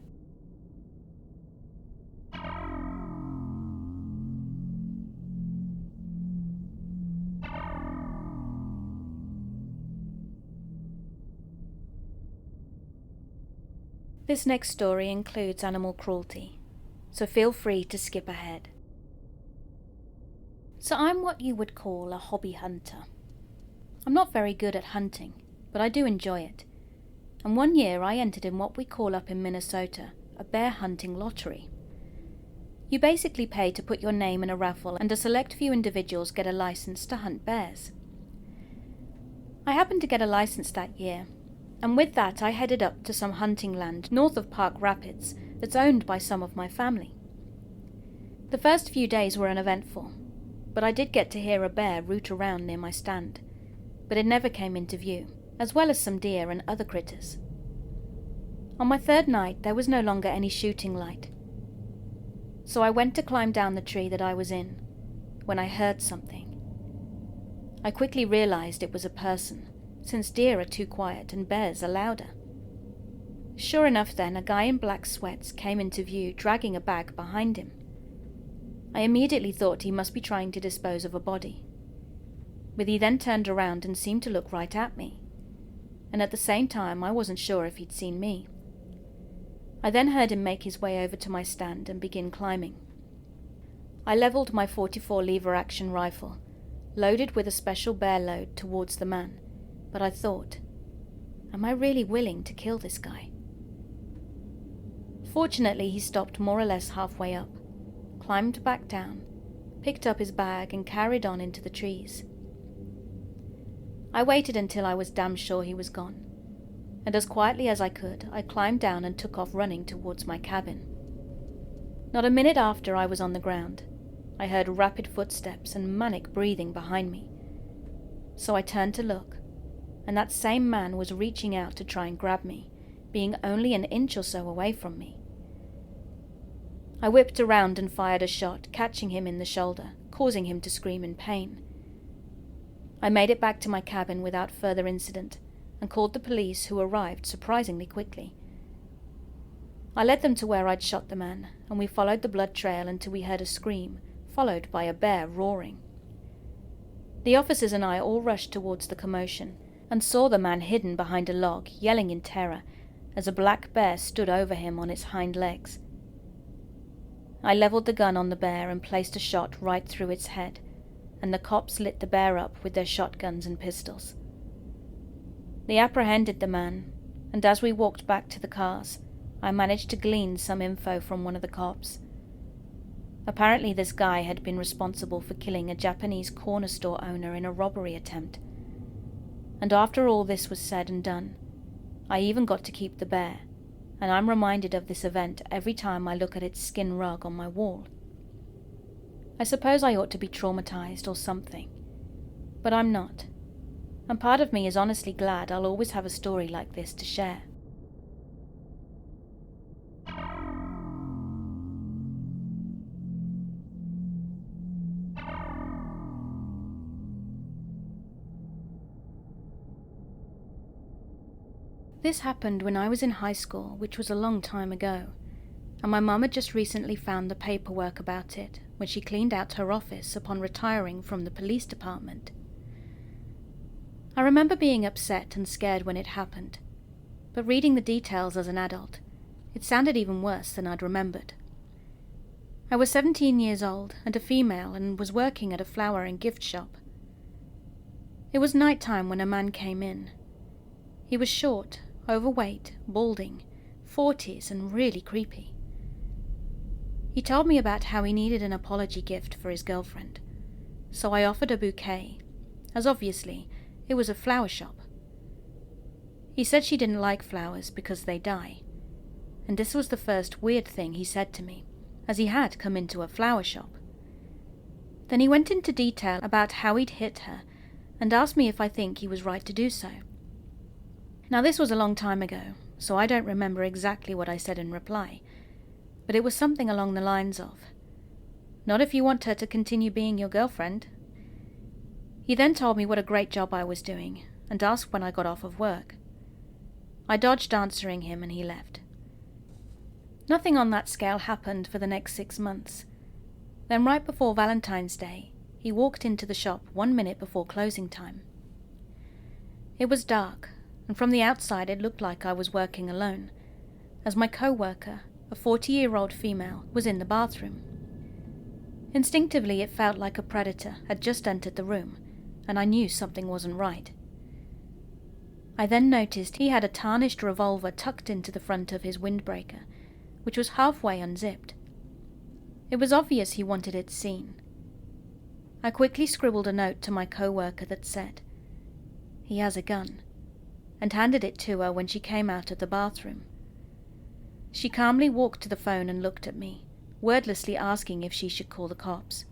This next story includes animal cruelty, so feel free to skip ahead. So I'm what you would call a hobby hunter. I'm not very good at hunting, but I do enjoy it. And one year I entered in what we call up in Minnesota a bear hunting lottery. You basically pay to put your name in a raffle and a select few individuals get a license to hunt bears. I happened to get a license that year, and with that I headed up to some hunting land north of Park Rapids that's owned by some of my family. The first few days were uneventful, but I did get to hear a bear root around near my stand, but it never came into view, as well as some deer and other critters. On my third night there was no longer any shooting light, so I went to climb down the tree that I was in, when I heard something. I quickly realized it was a person, since deer are too quiet and bears are louder. Sure enough then, a guy in black sweats came into view dragging a bag behind him. I immediately thought he must be trying to dispose of a body, but he then turned around and seemed to look right at me, and at the same time I wasn't sure if he'd seen me. I then heard him make his way over to my stand and begin climbing. I leveled my .44 lever-action rifle, loaded with a special bear load, towards the man, but I thought, am I really willing to kill this guy? Fortunately, he stopped more or less halfway up, climbed back down, picked up his bag and carried on into the trees. I waited until I was damn sure he was gone, and as quietly as I could, I climbed down and took off running towards my cabin. Not a minute after I was on the ground, I heard rapid footsteps and manic breathing behind me, so I turned to look, and that same man was reaching out to try and grab me, being only an inch or so away from me. I whipped around and fired a shot, catching him in the shoulder, causing him to scream in pain. I made it back to my cabin without further incident, and called the police, who arrived surprisingly quickly. I led them to where I'd shot the man, and we followed the blood trail until we heard a scream, followed by a bear roaring. The officers and I all rushed towards the commotion, and saw the man hidden behind a log, yelling in terror, as a black bear stood over him on its hind legs. I leveled the gun on the bear and placed a shot right through its head, and the cops lit the bear up with their shotguns and pistols. They apprehended the man, and as we walked back to the cars, I managed to glean some info from one of the cops. Apparently this guy had been responsible for killing a Japanese corner store owner in a robbery attempt. And after all this was said and done, I even got to keep the bear, and I'm reminded of this event every time I look at its skin rug on my wall. I suppose I ought to be traumatized or something, but I'm not, and part of me is honestly glad I'll always have a story like this to share. This happened when I was in high school, which was a long time ago, and my mum had just recently found the paperwork about it when she cleaned out her office upon retiring from the police department. I remember being upset and scared when it happened, but reading the details as an adult, it sounded even worse than I'd remembered. I was 17 years old and a female and was working at a flower and gift shop. It was night time when a man came in. He was short, overweight, balding, 40s and really creepy. He told me about how he needed an apology gift for his girlfriend, so I offered a bouquet, as obviously it was a flower shop. He said she didn't like flowers because they die, and this was the first weird thing he said to me, as he had come into a flower shop. Then he went into detail about how he'd hit her and asked me if I think he was right to do so. Now this was a long time ago, so I don't remember exactly what I said in reply, but it was something along the lines of, "Not if you want her to continue being your girlfriend." He then told me what a great job I was doing and asked when I got off of work. I dodged answering him and he left. Nothing on that scale happened for the next 6 months. Then right before Valentine's Day, he walked into the shop 1 minute before closing time. It was dark, and from the outside it looked like I was working alone, as my co-worker, a 40-year-old female, was in the bathroom. Instinctively it felt like a predator had just entered the room, and I knew something wasn't right. I then noticed he had a tarnished revolver tucked into the front of his windbreaker, which was halfway unzipped. It was obvious he wanted it seen. I quickly scribbled a note to my co-worker that said, "He has a gun," and handed it to her when she came out of the bathroom. She calmly walked to the phone and looked at me, wordlessly asking if she should call the cops.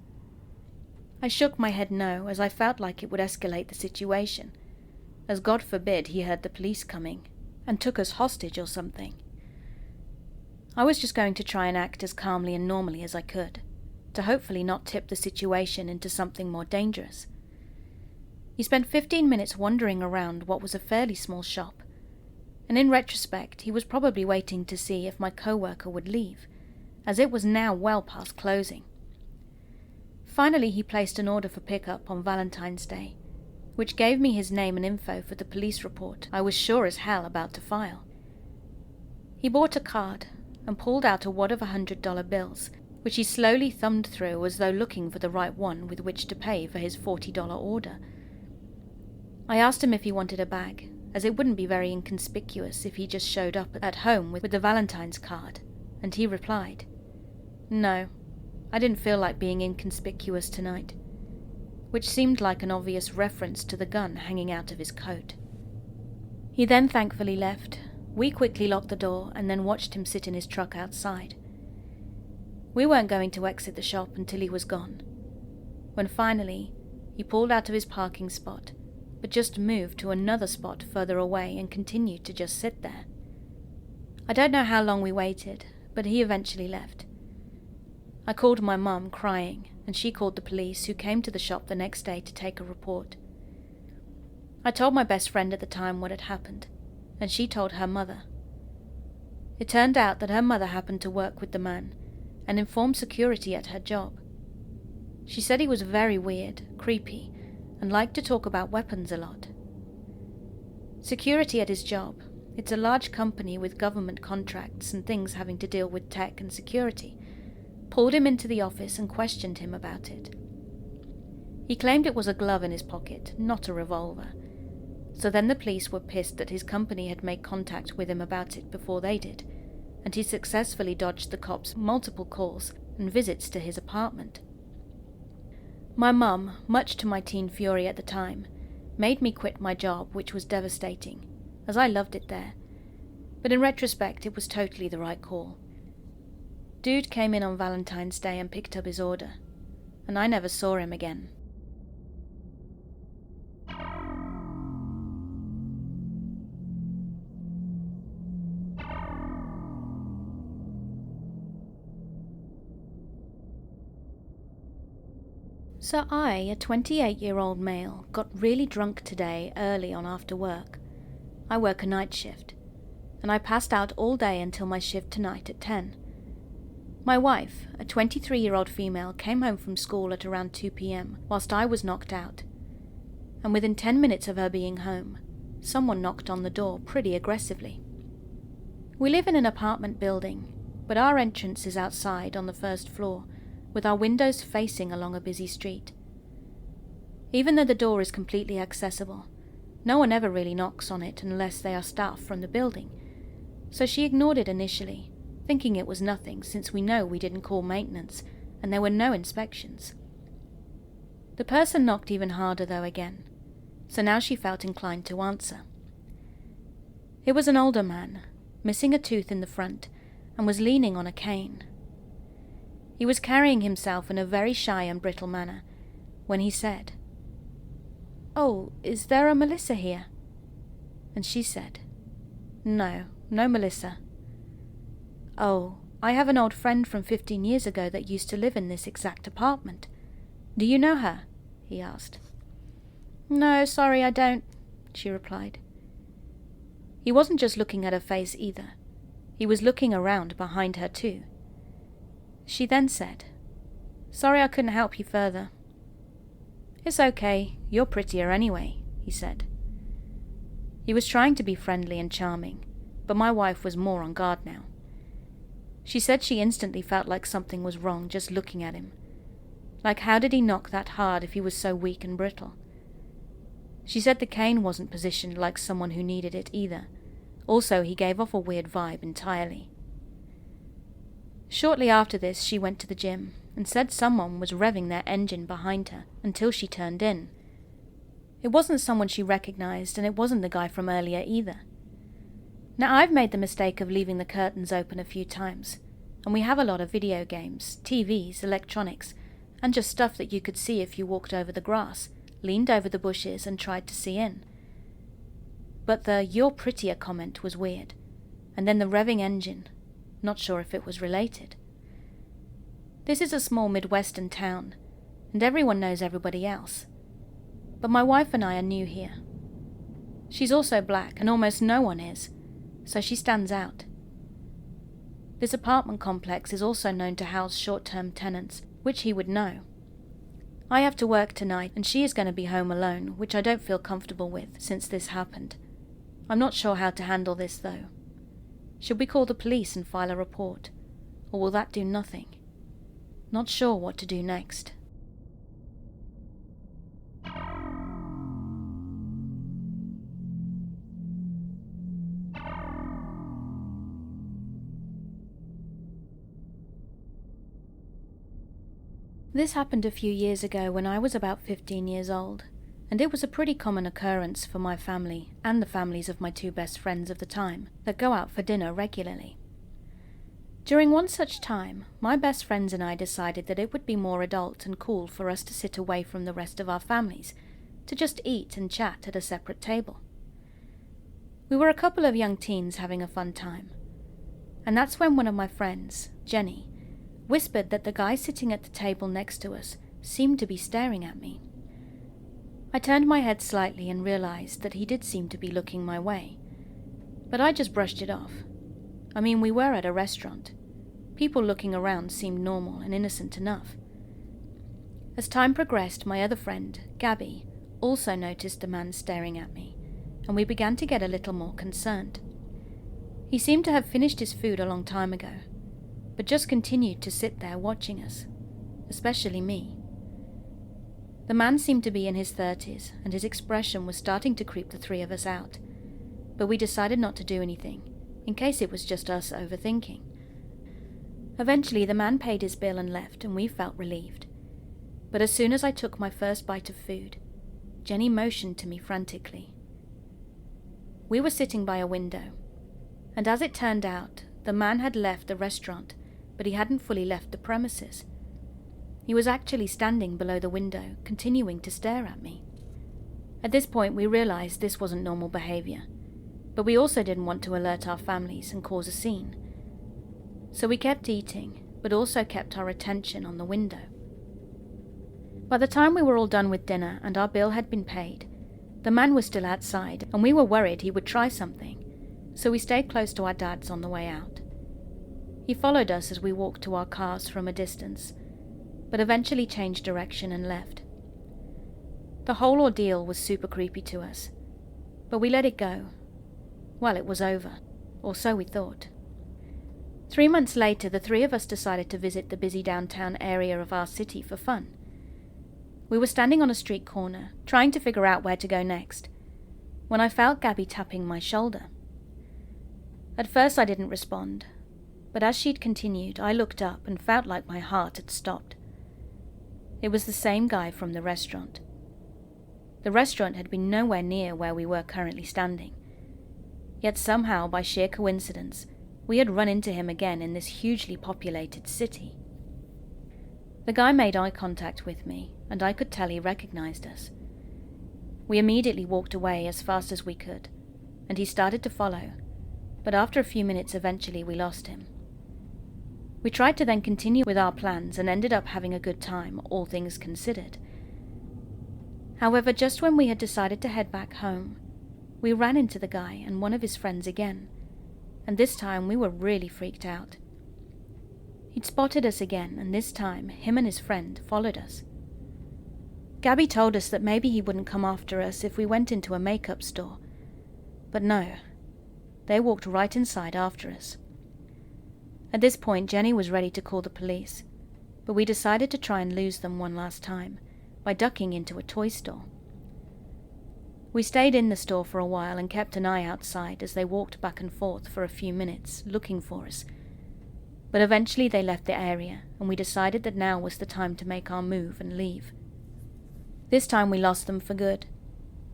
I shook my head no, as I felt like it would escalate the situation, as God forbid he heard the police coming and took us hostage or something. I was just going to try and act as calmly and normally as I could, to hopefully not tip the situation into something more dangerous. He spent 15 minutes wandering around what was a fairly small shop, and in retrospect he was probably waiting to see if my co-worker would leave, as it was now well past closing. Finally he placed an order for pickup on Valentine's Day, which gave me his name and info for the police report I was sure as hell about to file. He bought a card and pulled out a wad of $100 bills, which he slowly thumbed through as though looking for the right one with which to pay for his $40 order. I asked him if he wanted a bag, as it wouldn't be very inconspicuous if he just showed up at home with the Valentine's card, and he replied, "No, I didn't feel like being inconspicuous tonight," which seemed like an obvious reference to the gun hanging out of his coat. He then thankfully left. We quickly locked the door and then watched him sit in his truck outside. We weren't going to exit the shop until he was gone, when finally he pulled out of his parking spot, but just moved to another spot further away and continued to just sit there. I don't know how long we waited, but he eventually left. I called my mum, crying, and she called the police, who came to the shop the next day to take a report. I told my best friend at the time what had happened, and she told her mother. It turned out that her mother happened to work with the man and informed security at her job. She said he was very weird, creepy, and liked to talk about weapons a lot. Security at his job, it's a large company with government contracts and things having to deal with tech and security, pulled him into the office and questioned him about it. He claimed it was a glove in his pocket, not a revolver. So then the police were pissed that his company had made contact with him about it before they did, and he successfully dodged the cops' multiple calls and visits to his apartment. My mum, much to my teen fury at the time, made me quit my job, which was devastating, as I loved it there, but in retrospect it was totally the right call. Dude came in on Valentine's Day and picked up his order, and I never saw him again. So I, a 28-year-old male, got really drunk today early on after work. I work a night shift, and I passed out all day until my shift tonight at 10. My wife, a 23-year-old female, came home from school at around 2 p.m. whilst I was knocked out, and within 10 minutes of her being home, someone knocked on the door pretty aggressively. We live in an apartment building, but our entrance is outside on the first floor, with our windows facing along a busy street. Even though the door is completely accessible, no one ever really knocks on it unless they are staff from the building, so she ignored it initially, thinking it was nothing since we know we didn't call maintenance and there were no inspections. The person knocked even harder though again, so now she felt inclined to answer. It was an older man, missing a tooth in the front, and was leaning on a cane. He was carrying himself in a very shy and brittle manner when he said, "Oh, is there a Melissa here?" And she said, No Melissa." "Oh, I have an old friend from 15 years ago that used to live in this exact apartment. Do you know her?" he asked. "No, sorry, I don't," she replied. He wasn't just looking at her face either. He was looking around behind her too. She then said, "Sorry I couldn't help you further." "It's okay, you're prettier anyway," he said. He was trying to be friendly and charming, but my wife was more on guard now. She said she instantly felt like something was wrong just looking at him. Like, how did he knock that hard if he was so weak and brittle? She said the cane wasn't positioned like someone who needed it either. Also, he gave off a weird vibe entirely. Shortly after this, she went to the gym and said someone was revving their engine behind her until she turned in. It wasn't someone she recognized, and it wasn't the guy from earlier either. Now, I've made the mistake of leaving the curtains open a few times, and we have a lot of video games, TVs, electronics, and just stuff that you could see if you walked over the grass, leaned over the bushes, and tried to see in. But the "you're prettier" comment was weird, and then the revving engine, not sure if it was related. This is a small Midwestern town, and everyone knows everybody else. But my wife and I are new here. She's also black, and almost no one is, so she stands out. This apartment complex is also known to house short-term tenants, which he would know. I have to work tonight, and she is going to be home alone, which I don't feel comfortable with since this happened. I'm not sure how to handle this, though. Should we call the police and file a report, or will that do nothing? Not sure what to do next. This happened a few years ago when I was about 15 years old, and it was a pretty common occurrence for my family and the families of my two best friends of the time that go out for dinner regularly. During one such time, my best friends and I decided that it would be more adult and cool for us to sit away from the rest of our families, to just eat and chat at a separate table. We were a couple of young teens having a fun time, and that's when one of my friends, Jenny, whispered that the guy sitting at the table next to us seemed to be staring at me. I turned my head slightly and realized that he did seem to be looking my way, but I just brushed it off. I mean, we were at a restaurant. People looking around seemed normal and innocent enough. As time progressed, my other friend, Gabby, also noticed the man staring at me, and we began to get a little more concerned. He seemed to have finished his food a long time ago, but just continued to sit there watching us, especially me. The man seemed to be in his 30s, and his expression was starting to creep the three of us out, but we decided not to do anything, in case it was just us overthinking. Eventually, the man paid his bill and left, and we felt relieved. But as soon as I took my first bite of food, Jenny motioned to me frantically. We were sitting by a window, and as it turned out, the man had left the restaurant, but he hadn't fully left the premises. He was actually standing below the window, continuing to stare at me. At this point, we realized this wasn't normal behavior, but we also didn't want to alert our families and cause a scene. So we kept eating, but also kept our attention on the window. By the time we were all done with dinner and our bill had been paid, the man was still outside, and we were worried he would try something, so we stayed close to our dads on the way out. He followed us as we walked to our cars from a distance, but eventually changed direction and left. The whole ordeal was super creepy to us, but we let it go. Well, it was over, or so we thought. 3 months later, the three of us decided to visit the busy downtown area of our city for fun. We were standing on a street corner, trying to figure out where to go next, when I felt Gabby tapping my shoulder. At first I didn't respond, but as she'd continued, I looked up and felt like my heart had stopped. It was the same guy from the restaurant. The restaurant had been nowhere near where we were currently standing, yet somehow, by sheer coincidence, we had run into him again in this hugely populated city. The guy made eye contact with me, and I could tell he recognized us. We immediately walked away as fast as we could, and he started to follow, but after a few minutes eventually we lost him. We tried to then continue with our plans and ended up having a good time, all things considered. However, just when we had decided to head back home, we ran into the guy and one of his friends again, and this time we were really freaked out. He'd spotted us again, and this time him and his friend followed us. Gabby told us that maybe he wouldn't come after us if we went into a makeup store, but no, they walked right inside after us. At this point, Jenny was ready to call the police, but we decided to try and lose them one last time by ducking into a toy store. We stayed in the store for a while and kept an eye outside as they walked back and forth for a few minutes, looking for us. But eventually they left the area, and we decided that now was the time to make our move and leave. This time we lost them for good,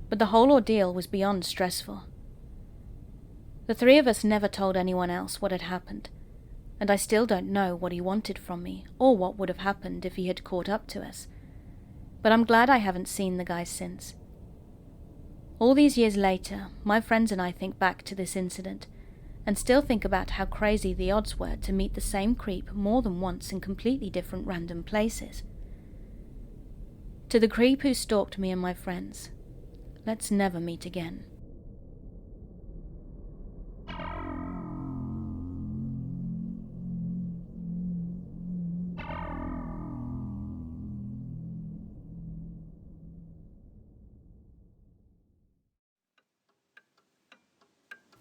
but the whole ordeal was beyond stressful. The three of us never told anyone else what had happened, and I still don't know what he wanted from me or what would have happened if he had caught up to us. But I'm glad I haven't seen the guy since. All these years later, my friends and I think back to this incident and still think about how crazy the odds were to meet the same creep more than once in completely different random places. To the creep who stalked me and my friends, let's never meet again.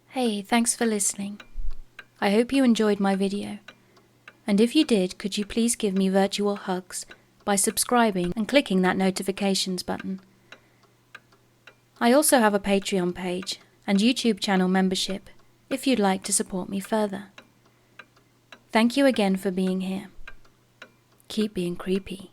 Hey, thanks for listening. I hope you enjoyed my video. And if you did, could you please give me virtual hugs by subscribing and clicking that notifications button. I also have a Patreon page and YouTube channel membership if you'd like to support me further. Thank you again for being here. Keep being creepy.